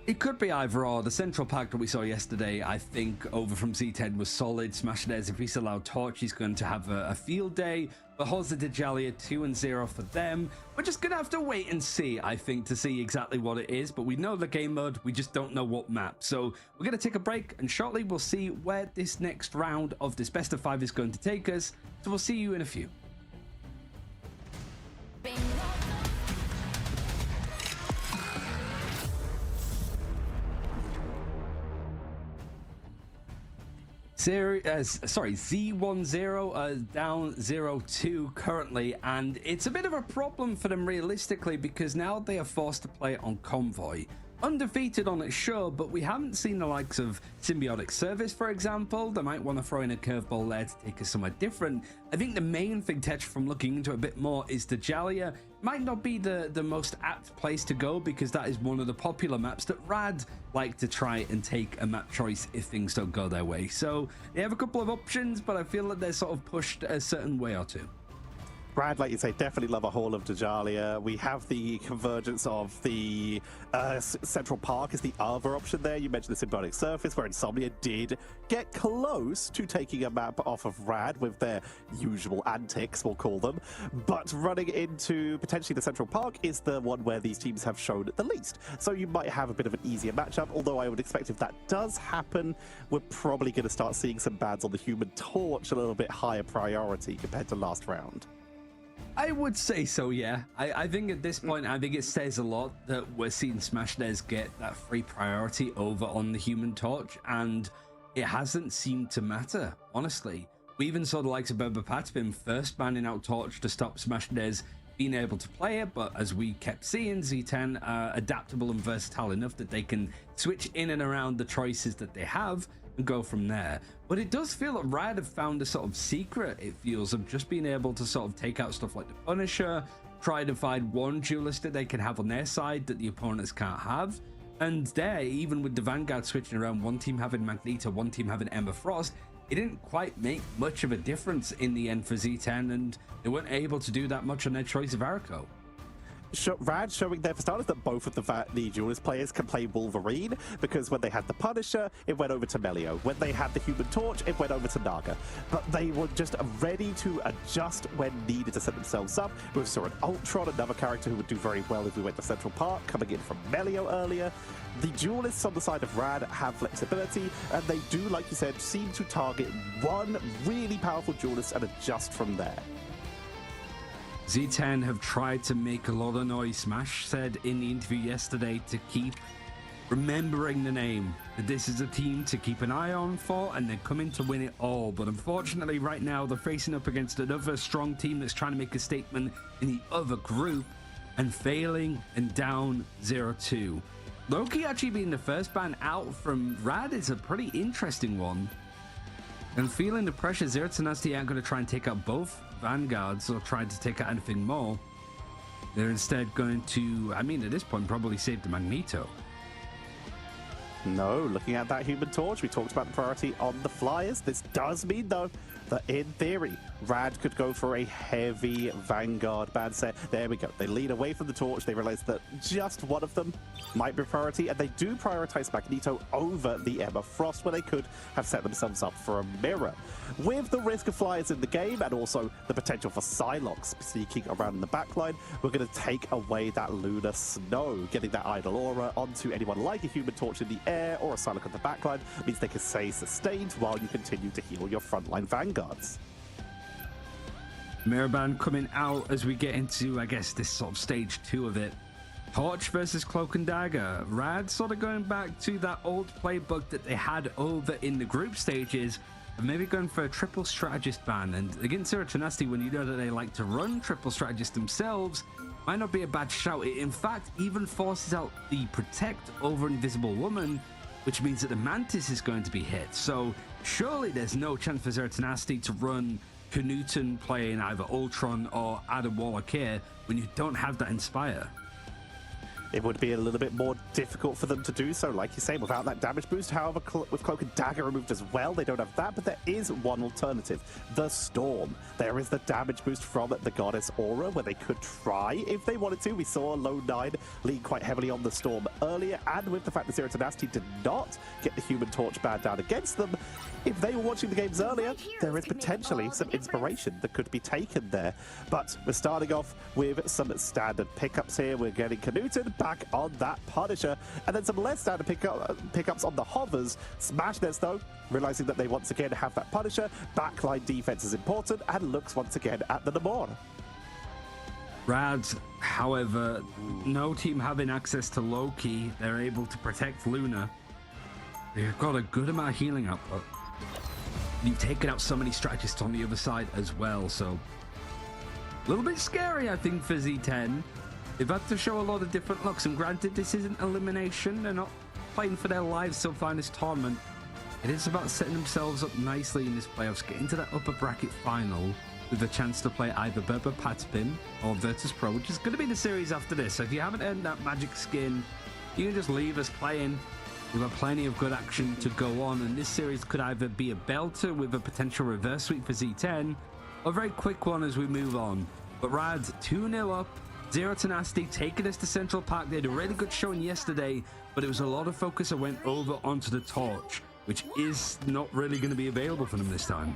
It could be either or. The Central Park that we saw yesterday, I think, over from Z10 was solid. Smashers, if he's allowed Torch, he's going to have a field day. But Horza Djalia 2-0 for them. We're just going to have to wait and see, I think, to see exactly what it is. But we know the game mode, we just don't know what map. So we're going to take a break, and shortly we'll see where this next round of this best of 5 is going to take us. So we'll see you in a few. Z10 down 0-2 currently, and it's a bit of a problem for them realistically, because now they are forced to play on Convoy. Undefeated on it, sure, but we haven't seen the likes of Symbiotic Service, for example. They might want to throw in a curveball there to take us somewhere different. I think the main thing, Tetch, from looking into it a bit more, is the Djalia might not be the most apt place to go, because that is one of the popular maps that Rad like to try and take a map choice if things don't go their way. So they have a couple of options, but I feel that they're sort of pushed a certain way or two. Brad, like you say, definitely love a Hall of Djalia. We have the Convergence of the Central Park is the other option there. You mentioned the Symbiotic Surface, where Insomnia did get close to taking a map off of Rad with their usual antics, we'll call them. But running into potentially the Central Park is the one where these teams have shown the least. So you might have a bit of an easier matchup, although I would expect if that does happen, we're probably going to start seeing some bans on the Human Torch, a little bit higher priority compared to last round. I would say so, yeah. I think at this point, I think it says a lot that we're seeing Smashers get that free priority over on the Human Torch, and it hasn't seemed to matter, honestly. We even saw the likes of Berber Patspin first banning out Torch to stop Smashers being able to play it, but as we kept seeing, Z10 are adaptable and versatile enough that they can switch in and around the choices that they have and go from there. But it does feel that Riot have found a sort of secret, it feels, of just being able to sort of take out stuff like the Punisher, try to find one duelist that they can have on their side that the opponents can't have. And there, even with the Vanguard switching around, one team having Magneto, one team having Emma Frost, it didn't quite make much of a difference in the end for Z10, and they weren't able to do that much on their choice of Araco. Rad showing there for starters that both of the duelist players can play Wolverine, because when they had the Punisher, it went over to Melio. When they had the Human Torch, it went over to Naga. But they were just ready to adjust when needed to set themselves up. We saw an Ultron, another character who would do very well if we went to Central Park, coming in from Melio earlier. The duelists on the side of Rad have flexibility, and they do, like you said, seem to target one really powerful duelist and adjust from there. Z10 have tried to make a lot of noise, Smash said in the interview yesterday, to keep remembering the name, that this is a team to keep an eye on for, and they're coming to win it all. But unfortunately right now they're facing up against another strong team that's trying to make a statement in the other group and failing, and down 0-2. Loki actually being the first ban out from Rad is a pretty interesting one. And feeling the pressure, Zero Tenacity aren't going to try and take out both Vanguards or try to take out anything more. They're instead going to, I mean, at this point, probably save the Magneto. No, looking at that Human Torch, we talked about the priority on the Flyers. This does mean, though, that in theory, Rad could go for a heavy Vanguard ban set. There we go. They lean away from the Torch. They realize that just one of them might be priority, and they do prioritize Magneto over the Emma Frost, where they could have set themselves up for a mirror. With the risk of Flyers in the game, and also the potential for Psylocke sneaking around in the backline, we're going to take away that Lunar Snow. Getting that Idle Aura onto anyone like a Human Torch in the air or a Psylocke on the backline means they can stay sustained while you continue to heal your frontline Vanguards. Mirror ban coming out as we get into, I guess, this sort of stage 2 of it. Torch versus Cloak and Dagger. Rad sort of going back to that old playbook that they had over in the group stages, of maybe going for a triple strategist ban. And against Zero Tenacity, when you know that they like to run triple strategists themselves, might not be a bad shout. It, in fact, even forces out the Protect over Invisible Woman, which means that the Mantis is going to be hit. So surely there's no chance for Zero Tenacity to run Knuten playing either Ultron or Adam Warlock here when you don't have that Inspire. It would be a little bit more difficult for them to do so, like you say, without that damage boost. However, with Cloak and Dagger removed as well, they don't have that, but there is one alternative. The Storm. There is the damage boost from the Goddess Aura, where they could try if they wanted to. We saw Lone 9 lean quite heavily on the Storm earlier, and with the fact that Zero Tenacity did not get the Human Torch ban down against them, if they were watching the games earlier, there is potentially some inspiration that could be taken there. But we're starting off with some standard pickups here. We're getting Knuten back on that Punisher, and then some less standard pickups on the Hovers. Smash this, though, realizing that they once again have that Punisher. Backline defense is important, and looks once again at the Namor. Rad, however, no team having access to Loki, they're able to protect Luna. They've got a good amount of healing output. You've taken out so many strategists on the other side as well, so a little bit scary, I think, for Z10. They've had to show a lot of different looks, and granted, this isn't elimination. They're not playing for their lives so far in this tournament. It is about setting themselves up nicely in this playoffs, getting to that upper bracket final with a chance to play either Berber Patspin or Virtus Pro, which is going to be the series after this. So if you haven't earned that magic skin, you can just leave us playing. We've got plenty of good action to go on, and this series could either be a belter with a potential reverse sweep for Z10, or a very quick one as we move on. But Rad 2-0 up, Zero Tenacity taking us to Central Park. They had a really good showing yesterday, but it was a lot of focus that went over onto the Torch, which is not really going to be available for them this time.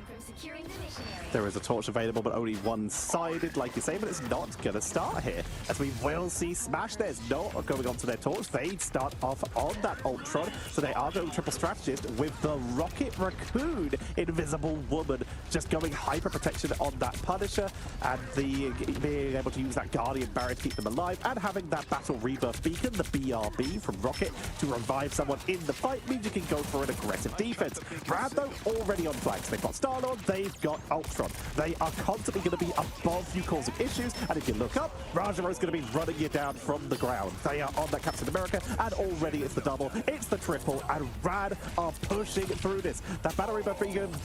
There is a Torch available, but only one-sided, like you say, but it's not going to start here, as we will see Smash. There's no going onto their Torch. They start off on that Ultron, so they are going triple strategist with the Rocket Raccoon Invisible Woman, just going hyper protection on that Punisher, and being able to use that Guardian Barrier to keep them alive, and having that Battle Rebirth Beacon, the BRB from Rocket, to revive someone in the fight means you can go for an aggressive defense. Rad, though, already on flanks. They've got Star-Lord, they've got Ultron. They are constantly going to be above you, causing issues, and if you look up, Rajaro is going to be running you down from the ground. They are on that Captain America, and already it's the double, it's the triple, and Rad are pushing through this. That Battle Rebirth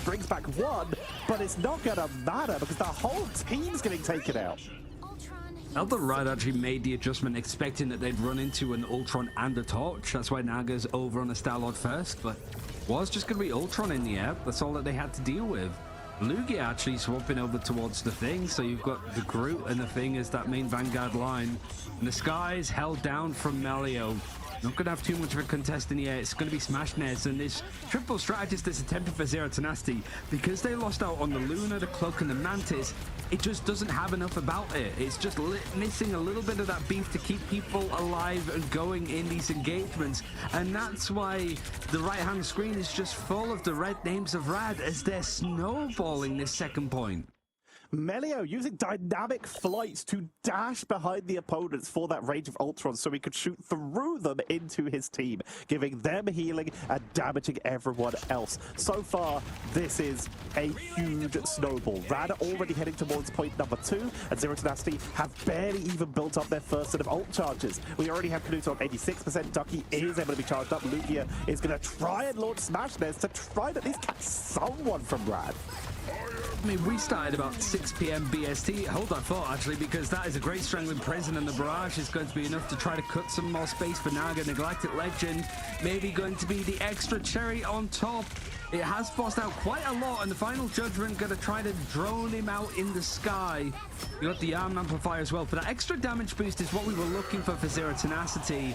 brings back one, but it's not going to matter because the whole team's getting taken out. Felt that Rad actually made the adjustment expecting that they'd run into an Ultron and a Torch. That's why Naga's over on the Star-Lord first, but was just going to be Ultron in the air. That's all that they had to deal with. Lugia actually swapping over towards the Thing, so you've got the Groot and the Thing as that main Vanguard line. And the Skies held down from Melio. Not going to have too much of a contest in the air. It's going to be Smash Nets, and this triple strategist that's attempted for Zero Tenacity, because they lost out on the Luna, the Cloak, and the Mantis, it just doesn't have enough about it. It's just missing a little bit of that beef to keep people alive and going in these engagements, and that's why the right-hand screen is just full of the red names of Rad as they're snowballing this second point. Melio using dynamic flight to dash behind the opponents for that range of Ultrons so he could shoot through them into his team, giving them healing and damaging everyone else. So far, this is a huge snowball. Rad are already heading towards point number 2, and Zero Tenacity have barely even built up their first set of ult charges. We already have Knut on 86%. Ducky is able to be charged up. Lugia is going to try and launch Smash Nest to try and at least catch someone from Rad. I mean, we started about 6 p.m. BST. Hold that thought, actually, because that is a great Strangling Prison, and the barrage is going to be enough to try to cut some more space for Naga. Neglected Legend maybe going to be the extra cherry on top. It has forced out quite a lot, and the Final Judgment going to try to drone him out in the sky. You got the Arm Amplifier as well, but that extra damage boost is what we were looking for Zero Tenacity.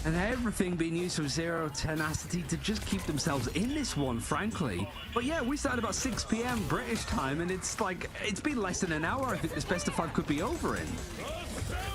And everything being used from Zero Tenacity to just keep themselves in this one, frankly. But yeah, we started about 6 p.m. British time, and it's been less than an hour. I think this best of 5 could be over in.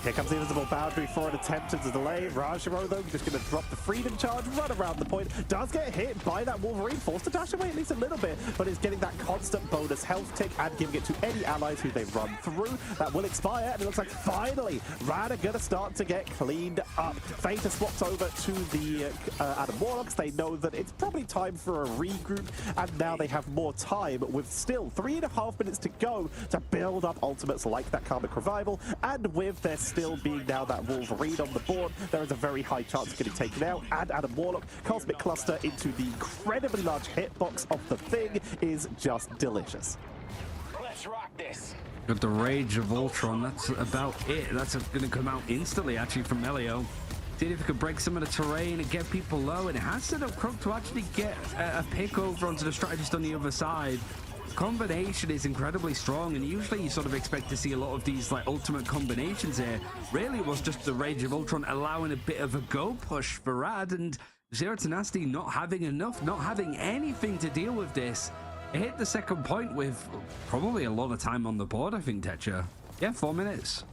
Here comes the invisible boundary for an attempt to delay. Rajaro, though, just going to drop the freedom charge, run around the point. Does get hit by that Wolverine, forced to dash away at least a little bit, but is getting that constant bonus health tick and giving it to any allies who they run through. That will expire, and it looks like finally Rad are going to start to get cleaned up. Fate has swapped over to the Adam Warlocks. They know that it's probably time for a regroup, and now they have more time with still 3.5 minutes to go to build up ultimates like that Karmic Revival, and with their still being now that Wolverine on the board, there is a very high chance of getting taken out, and Adam Warlock, Cosmic Cluster into the incredibly large hitbox of the Thing is just delicious. Let's rock this. Got the Rage of Ultron, that's about it. That's going to come out instantly, actually, from Melio. See if it could break some of the terrain and get people low, and it has set up Croc to actually get a pick over onto the strategist on the other side. Combination is incredibly strong, and usually you sort of expect to see a lot of these like ultimate combinations here. Really, it was just the Rage of Ultron allowing a bit of a go push for Rad, and Zero Tenacity not having enough, not having anything to deal with this. It hit the second point with probably a lot of time on the board, I think, Tetra. Yeah, 4 minutes.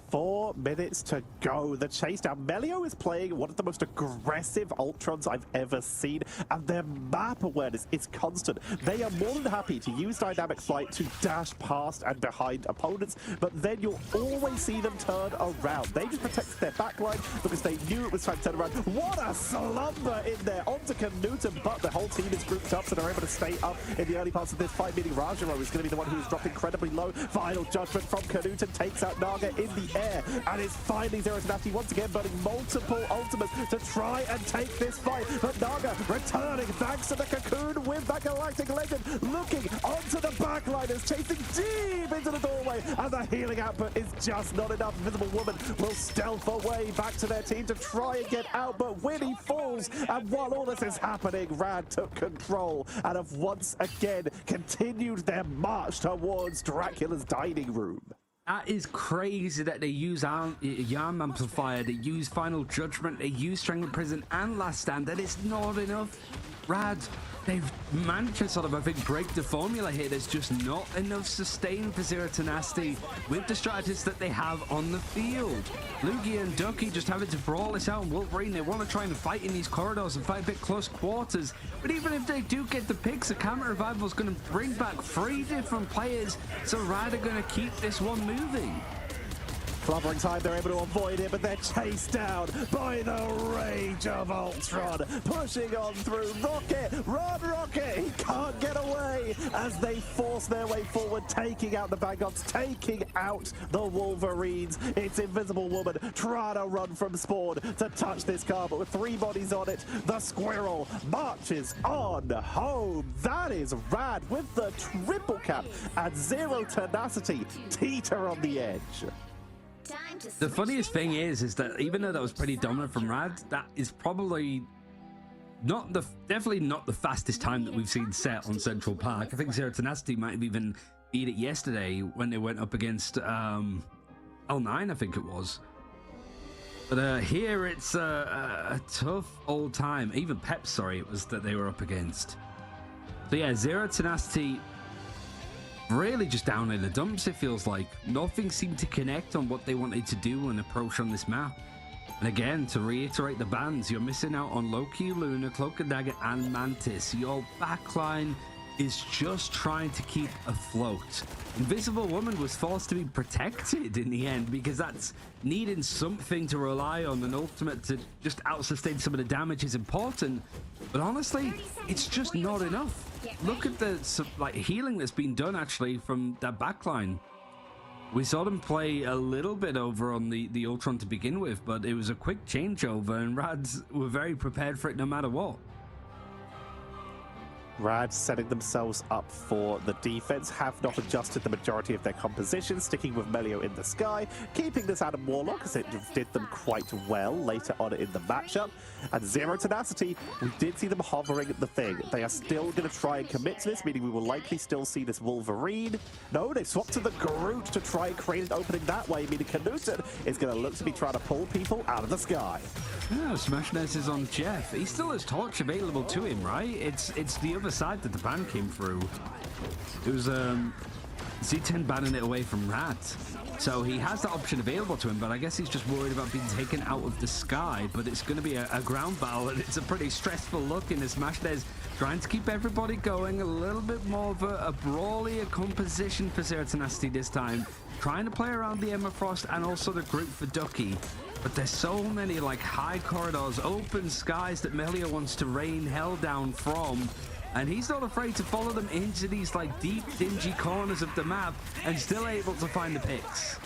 4 minutes to go. The chase down. Melio is playing one of the most aggressive Ultrons I've ever seen, and their map awareness is constant. They are more than happy to use dynamic flight to dash past and behind opponents, but then you'll always see them turn around. They just protected their backline because they knew it was time to turn around. What a slumber in there onto Knut, but the whole team is grouped up, so they're able to stay up in the early parts of this fight, meaning Rajaro is going to be the one who's dropped incredibly low. Final Judgment from Knut takes out Naga in the air, and it's finally Zero Tenacity once again burning multiple ultimates to try and take this fight, but Naga returning thanks to the cocoon with that Galactic Legend, looking onto the backliners, chasing deep into the doorway, and the healing output is just not enough. Invisible Woman will stealth away back to their team to try and get out, but Winnie falls, and while all this is happening, Rad took control and have once again continued their march towards Dracula's dining room. That is crazy that they use Yarn Amplifier, they use Final Judgment, they use Strangling Prison and Last Stand, and it's not enough. Rad, they've managed to sort of, I think, break the formula here. There's just not enough sustain for Zero Tenacity with the strategists that they have on the field. Lugia and Ducky just having to brawl this out, and Wolverine, they want to try and fight in these corridors and fight a bit close quarters. But even if they do get the picks, the Karmic Revival is going to bring back 3 different players, so Rad are going to keep this one moving. Clobbering time, they're able to avoid it, but they're chased down by the Rage of Ultron. Pushing on through. Rocket! Run, Rocket! He can't get away as they force their way forward, taking out the Bagots, taking out the Wolverines. It's Invisible Woman trying to run from spawn to touch this car, but with 3 bodies on it, the Squirrel marches on home. That is Rad with the triple cap, and Zero Tenacity teeter on the edge. The funniest thing is that even though that was pretty dominant from Rad, that is probably definitely not the fastest time that we've seen set on Central Park. I think Zero Tenacity might have even beat it yesterday when they went up against L9, I think it was. But here it's a tough old time. Even Pep, sorry, it was that they were up against. So yeah, Zero Tenacity really just down in the dumps, it feels like. Nothing seemed to connect on what they wanted to do and approach on this map. And again, to reiterate the bans, you're missing out on Loki, Luna, Cloak and Dagger, and Mantis. Your backline is just trying to keep afloat. Invisible Woman was forced to be protected in the end because that's needing something to rely on, and ultimate to just out-sustain some of the damage is important. But honestly, it's just not enough. Look at the like healing that's been done actually from that backline. We saw them play a little bit over on the Ultron to begin with, but it was a quick changeover, and Rads were very prepared for it no matter what. Rad setting themselves up for the defense, have not adjusted the majority of their composition, sticking with Melio in the sky, keeping this Adam Warlock as it did them quite well later on in the matchup. And Zero Tenacity, we did see them hovering at the thing. They are still going to try and commit to this, meaning we will likely still see this Wolverine. No, they swapped to the Groot to try and create an opening that way, meaning Knudsen is going to look to be trying to pull people out of the sky. Yeah, Smashness is on Jeff. He still has Torch available to him, right? It's the other side that the ban came through. It was Z10 banning it away from Rat. So he has that option available to him, but I guess he's just worried about being taken out of the sky. But it's going to be a ground battle, and it's a pretty stressful look in this match. There's trying to keep everybody going, a little bit more of a brawlier composition for Zero Tenacity this time. Trying to play around the Emma Frost and also the group for Ducky. But there's so many like high corridors, open skies that Melio wants to rain hell down from. And he's not afraid to follow them into these like deep, dingy corners of the map and still able to find the picks.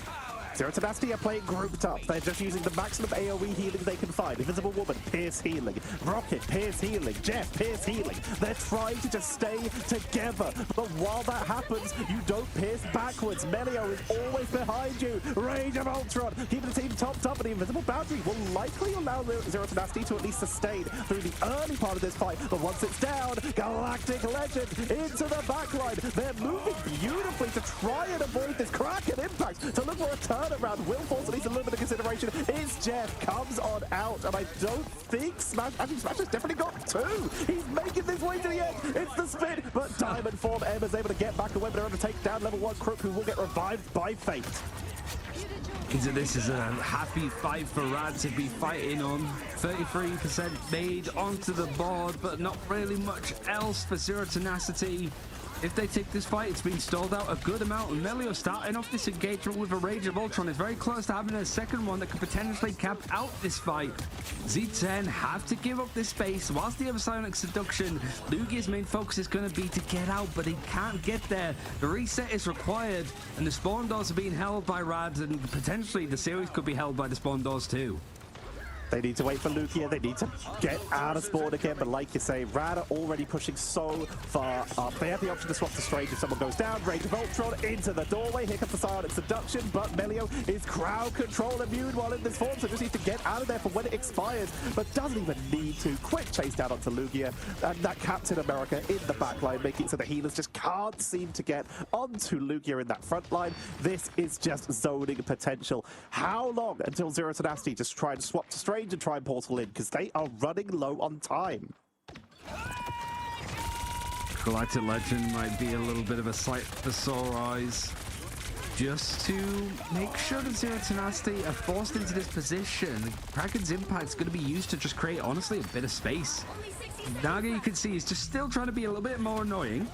Zero Tenacity are playing grouped up. They're just using the maximum AoE healing they can find. Invisible Woman, Pierce healing. Rocket, Pierce healing. Jeff, Pierce healing. They're trying to just stay together. But while that happens, you don't pierce backwards. Melio is always behind you. Rage of Ultron, keeping the team topped up, and the invisible boundary will likely allow Zero Tenacity to at least sustain through the early part of this fight. But once it's down, Galactic Legend into the backline. They're moving beautifully to try and avoid this Kraken impact, to look for a turn around. Will force at least a little bit of consideration. Is Jeff comes on out, and I don't think Smash. I think Smash has definitely got two. He's making this way to the end. It's the spin, but Diamond Form Emma's able to get back away, but they're able to take down level 1 Crook, who will get revived by Fate. So this is a happy fight for Rad to be fighting on. 33% made onto the board, but not really much else for Zero Tenacity. If they take this fight, it's been stalled out a good amount, and Melio starting off this engagement with a Rage of Ultron is very close to having a second one that could potentially cap out this fight. Z10 have to give up this space, whilst the other Psionic Seduction, Lugia's main focus is going to be to get out, but he can't get there. The reset is required, and the spawn doors are being held by Rad, and potentially the series could be held by the spawn doors too. They need to wait for Lugia. They need to get out of spawn again. But like you say, Rad are already pushing so far up. They have the option to swap to Strange if someone goes down. Rage of Ultron into the doorway. Here comes the Psionic Seduction. But Melio is crowd control immune while in this form. So just needs to get out of there for when it expires. But doesn't even need to. Quick chase down onto Lugia. And that Captain America in the backline, making it so the healers just can't seem to get onto Lugia in that front line. This is just zoning potential. How long until Zero Tenacity just try and swap to Strange and try and portal in, because they are running low on time. Galactic Legend might be a little bit of a sight for sore eyes. Just to make sure that Zero Tenacity are forced into this position. Kraken's impact is going to be used to just create, honestly, a bit of space. Naga, you can see, is just still trying to be a little bit more annoying.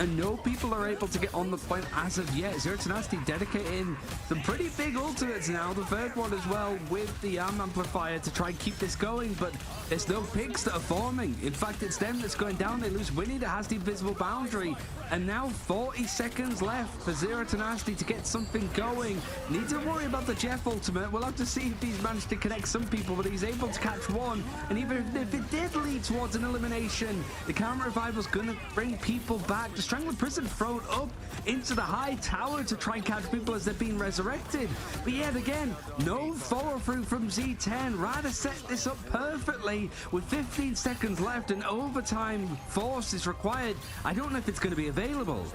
And no people are able to get on the point as of yet. Zero Tenacity dedicating some pretty big ultimates now. The third one as well with the arm amplifier to try and keep this going. But there's no picks that are forming. In fact, it's them that's going down. They lose Winnie that has the invisible boundary. And now 40 seconds left for Zero Tenacity to get something going. Need to worry about the Jeff ultimate. We'll have to see if he's managed to connect some people, but he's able to catch one. And even if it did lead towards an elimination, the counter revival's going to bring people back. The Strangler Prison thrown up into the high tower to try and catch people as they're being resurrected. But yet again, no follow through from Z10. Ryder set this up perfectly with 15 seconds left and overtime force is required. I don't know if it's going to be available.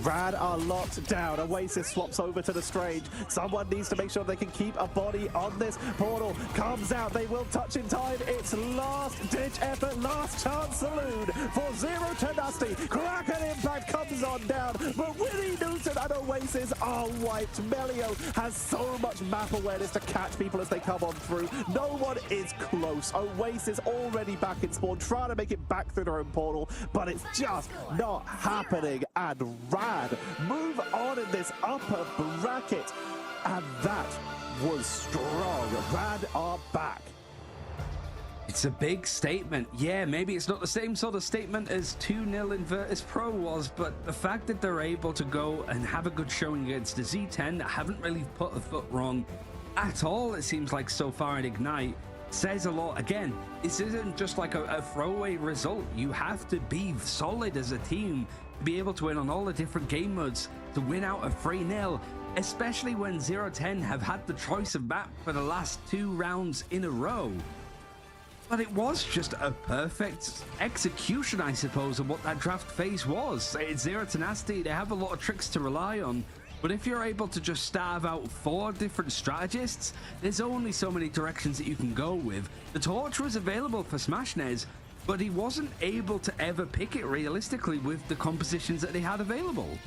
Rad are locked down. Oasis swaps over to the Strange. Someone needs to make sure they can keep a body on this. Portal comes out. They will touch in time. It's last ditch effort, last chance saloon for Zero Tenacity. Kraken Impact comes on down, but Willie Newton and Oasis are wiped. Melio has so much map awareness to catch people as they come on through. No one is close. Oasis already back in spawn, trying to make it back through their own portal, but it's just not happening. And Rad move on in this upper bracket, and that was strong. Rad are back. It's a big statement. Yeah, maybe it's not the same sort of statement as 2-0 in Virtus Pro was, but the fact that they're able to go and have a good showing against the Z10 that haven't really put a foot wrong at all, it seems like so far in Ignite, says a lot. Again, this isn't just like a throwaway result. You have to be solid as a team to be able to win on all the different game modes, to win out a 3-0, especially when 0-10 have had the choice of map for the last 2 rounds in a row. But it was just a perfect execution, I suppose, of what that draft phase was. It's Zero Tenacity, they have a lot of tricks to rely on, but if you're able to just starve out 4 different strategists, there's only so many directions that you can go with. The torch was available for Smashnez, but he wasn't able to ever pick it realistically with the compositions that they had available.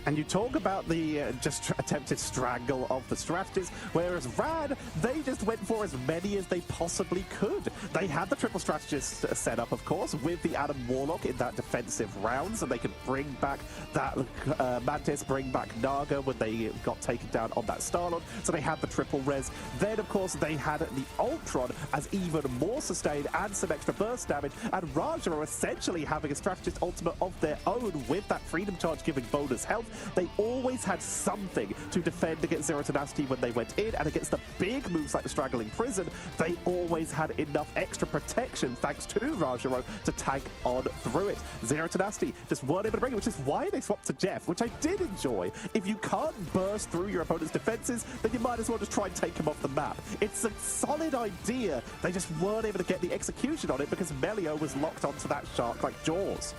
And you talk about the just attempted strangle of the strategies, whereas Rad, they just went for as many as they possibly could. They had the triple strategist set up, of course, with the Adam Warlock in that defensive round, so they could bring back that Mantis, bring back Naga when they got taken down on that Starlord, so they had the triple res. Then, of course, they had the Ultron as even more sustained and some extra burst damage, and Raja are essentially having a strategist ultimate of their own with that Freedom Charge giving bonus health. They always had something to defend against Zero Tenacity when they went in, and against the big moves like the Straggling Prison, they always had enough extra protection thanks to Rajaro to tank on through it. Zero Tenacity just weren't able to bring it, which is why they swapped to Jeff, which I did enjoy. If you can't burst through your opponent's defenses, then you might as well just try and take him off the map. It's a solid idea. They just weren't able to get the execution on it because Melio was locked onto that shark like Jaws.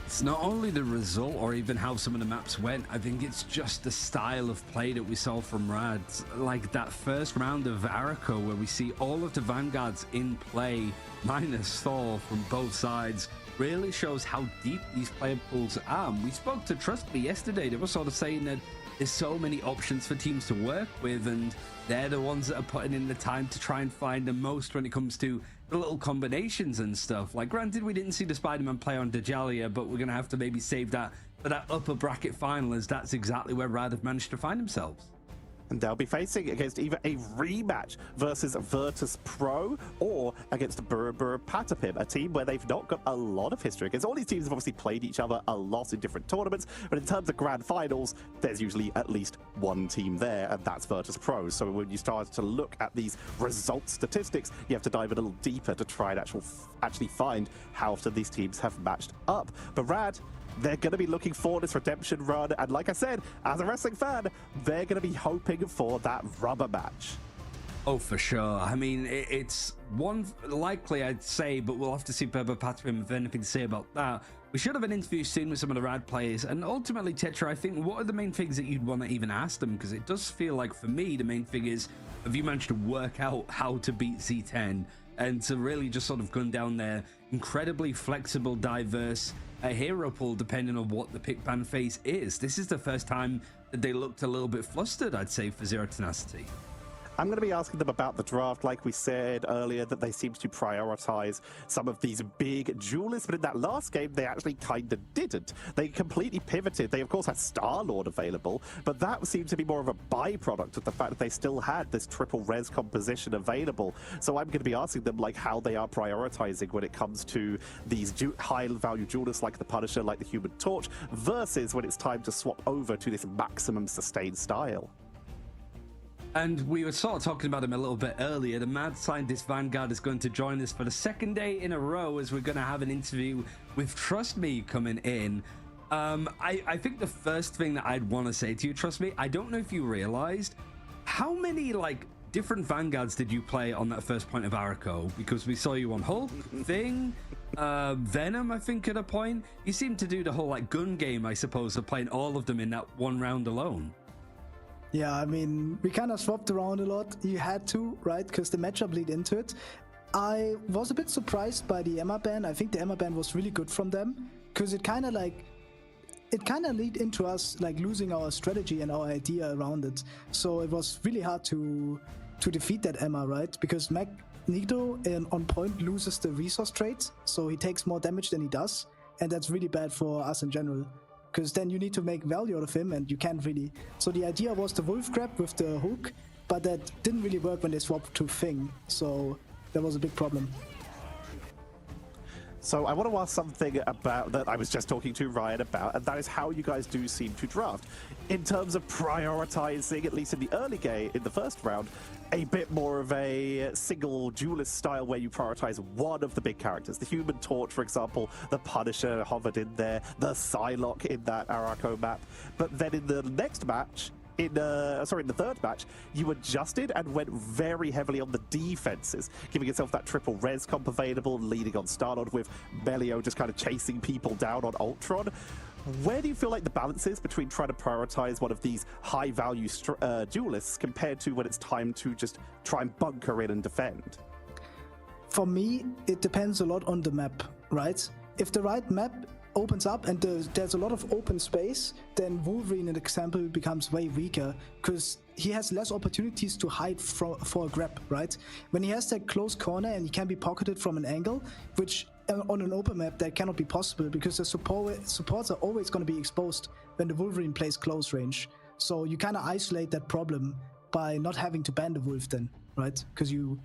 It's not only the result or even how some of the maps went, I think it's just the style of play that we saw from Rad. Like that first round of Arako where we see all of the Vanguards in play, minus Thor from both sides, really shows how deep these player pools are. We spoke to Trust Me yesterday. They were sort of saying that there's so many options for teams to work with, and they're the ones that are putting in the time to try and find the most when it comes to the little combinations and stuff. Like, granted, we didn't see the Spider-Man play on Dajalia, but we're going to have to maybe save that for that upper bracket final, as that's exactly where Rad have managed to find themselves. And they'll be facing against either a rematch versus Virtus Pro or against Patapim, a team where they've not got a lot of history against. All these teams have obviously played each other a lot in different tournaments, but in terms of grand finals, there's usually at least one team there, and that's Virtus Pro. So when you start to look at these result statistics, you have to dive a little deeper to try and actually find how often these teams have matched up. But Rad, they're going to be looking for this redemption run, and like I said, as a wrestling fan, they're going to be hoping for that rubber match. Oh, for sure. I mean, it's one likely, I'd say, but we'll have to see Pepper Patrim if anything to say about that. We should have an interview soon with some of the Rad players, and ultimately, Tetra, I think, what are the main things that you'd want to even ask them? Because it does feel like, for me, the main thing is, have you managed to work out how to beat Z10 and to really just sort of gun down their incredibly flexible, diverse hero pool depending on what the pick ban phase is? This is the first time that they looked a little bit flustered, I'd say, for Zero Tenacity. I'm going to be asking them about the draft. Like we said earlier, that they seem to prioritize some of these big duelists, but in that last game, they actually kind of didn't. They completely pivoted. They, of course, had Star-Lord available, but that seemed to be more of a byproduct of the fact that they still had this triple res composition available. So I'm going to be asking them, like, how they are prioritizing when it comes to these high-value duelists like the Punisher, like the Human Torch, versus when it's time to swap over to this maximum sustained style. And we were sort of talking about him a little bit earlier. The mad scientist Vanguard is going to join us for the second day in a row, as we're going to have an interview with Trust Me coming in. I think the first thing that I'd want to say to you, Trust Me, I don't know if you realized how many like different Vanguards did you play on that first point of Araco? Because we saw you on Hulk, Thing, Venom, I think, at a point. You seemed to do the whole like gun game, I suppose, of playing all of them in that one round alone. Yeah, I mean, we kind of swapped around a lot. You had to, right? Because the matchup lead into it. I was a bit surprised by the EMEA ban. I think the EMEA ban was really good from them, because it kind of lead into us like losing our strategy and our idea around it. So it was really hard to defeat that EMEA, right? Because Magneto on point loses the resource trait, so he takes more damage than he does, and that's really bad for us in general. Because then you need to make value out of him, and you can't really. So the idea was the wolf grab with the hook, but that didn't really work when they swapped to Thing. So that was a big problem. So I want to ask something about that I was just talking to Ryan about, and that is how you guys do seem to draft. In terms of prioritizing, at least in the early game, in the first round, a bit more of a single duelist style where you prioritize one of the big characters. The Human Torch, for example, the Punisher hovered in there, the Psylocke in that Araco map. But then in the next match, in the third match, you adjusted and went very heavily on the defenses, giving yourself that triple res comp available, leading on Star-Lord with Melio just kind of chasing people down on Ultron. Where do you feel like the balance is between trying to prioritize one of these high-value duelists compared to when it's time to just try and bunker in and defend? For me, it depends a lot on the map, right? If the right map opens up and there's a lot of open space, then Wolverine, an example, becomes way weaker because he has less opportunities to hide for a grab, right? When he has that close corner and he can be pocketed from an angle, which on an open map that cannot be possible because the supports are always going to be exposed when the Wolverine plays close range. So you kind of isolate that problem by not having to ban the Wolf then, right? Because you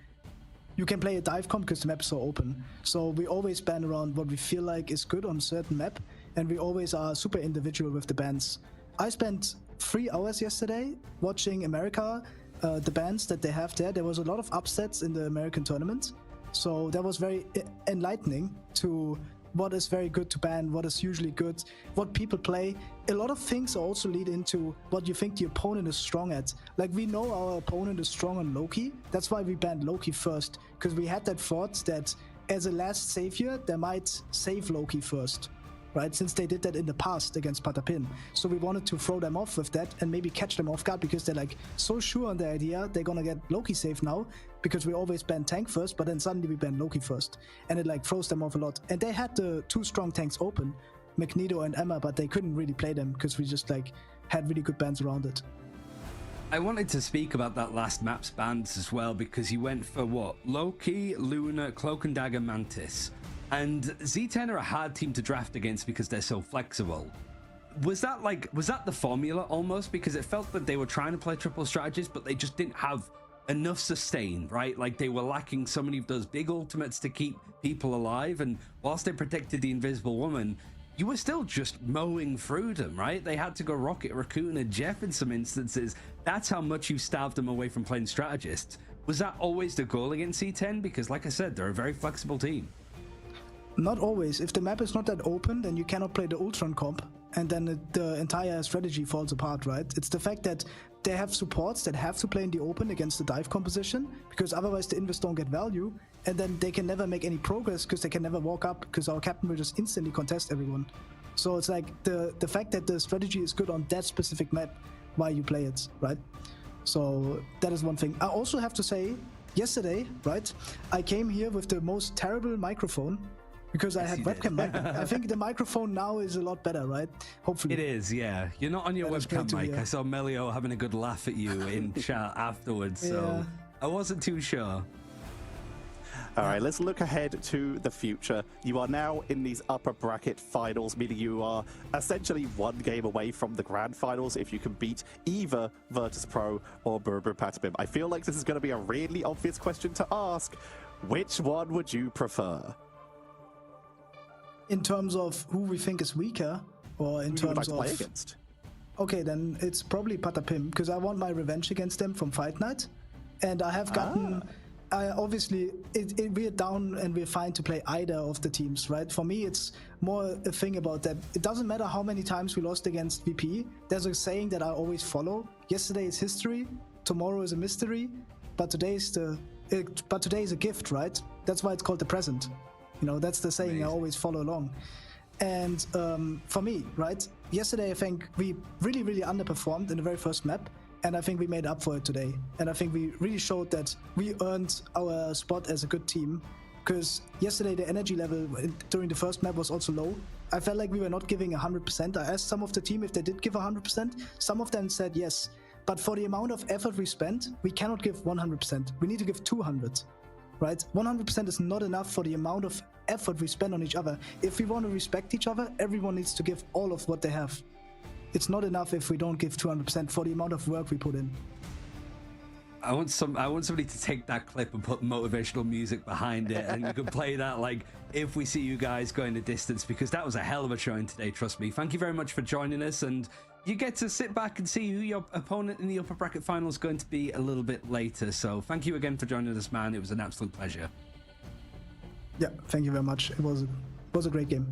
can play a dive comp because the map is so open. So we always ban around what we feel like is good on a certain map, and we always are super individual with the bans. I spent 3 hours yesterday watching America, the bans that they have there. There was a lot of upsets in the American tournament, so that was very enlightening to what is very good to ban, what is usually good, what people play. A lot of things also lead into what you think the opponent is strong at. Like, we know our opponent is strong on Loki. That's why we banned Loki first, because we had that thought that as a last savior, they might save Loki first, right? Since they did that in the past against Patapin. So we wanted to throw them off with that and maybe catch them off guard because they're like so sure on the idea they're gonna get Loki safe now because we always ban tank first, but then suddenly we ban Loki first. And it like throws them off a lot. And they had the 2 strong tanks open, Magneto and EMEA, but they couldn't really play them because we just like had really good bans around it. I wanted to speak about that last map's bans as well, because you went for what? Loki, Luna, Cloak and Dagger, Mantis. And Z10 are a hard team to draft against because they're so flexible. Was that the formula almost? Because it felt that they were trying to play triple strategies, but they just didn't have enough sustain, right? Like, they were lacking so many of those big ultimates to keep people alive. And whilst they protected the Invisible Woman, you were still just mowing through them, right? They had to go Rocket, Raccoon, and Jeff in some instances. That's how much you starved them away from playing strategists. Was that always the goal against C10? Because like I said, they're a very flexible team. Not always. If the map is not that open, then you cannot play the Ultron comp, and then the entire strategy falls apart, right? It's the fact that they have supports that have to play in the open against the dive composition, because otherwise the Invis don't get value, and then they can never make any progress because they can never walk up, because our captain will just instantly contest everyone. So it's like the fact that the strategy is good on that specific map, why you play it, right? So that is one thing. I also have to say, yesterday, right, I came here with the most terrible microphone, because I had webcam mic. I think the microphone now is a lot better, right? Hopefully. It is, yeah. You're not on your webcam mic. I saw Melio having a good laugh at you in chat afterwards, so I wasn't too sure. All right, let's look ahead to the future. You are now in these upper bracket finals, meaning you are essentially 1 game away from the grand finals if you can beat either Virtus Pro or Burberry Patapim. I feel like this is going to be a really obvious question to ask. Which one would you prefer? In terms of who we think is weaker, or in Who terms would you of... like to play against? Okay, then it's probably Patapim, because I want my revenge against them from Fight Night. And I have gotten... obviously, we're down and we're fine to play either of the teams, right? For me, it's more a thing about that. It doesn't matter how many times we lost against VP. There's a saying that I always follow. Yesterday is history. Tomorrow is a mystery. but today's a gift, right? That's why it's called the present. You know, that's the saying. Amazing. I always follow along. And for me, right, yesterday I think we really underperformed in the very first map, and I think we made up for it today. And I think we really showed that we earned our spot as a good team, because yesterday the energy level during the first map was also low. I felt like we were not giving 100%. I asked some of the team if they did give 100%. Some of them said yes. But for the amount of effort we spent, we cannot give 100%. We need to give 200, right? 100% is not enough for the amount of effort we spend on each other. If we want to respect each other, everyone needs to give all of what they have. It's not enough if we don't give 200% for the amount of work we put in. I want somebody to take that clip and put motivational music behind it, and you can play that like if we see you guys going the distance, because that was a hell of a showing today, trust me. Thank you very much for joining us, and you get to sit back and see who your opponent in the upper bracket final is going to be a little bit later. So thank you again for joining us, man. It was an absolute pleasure. Yeah, thank you very much. It was a great game.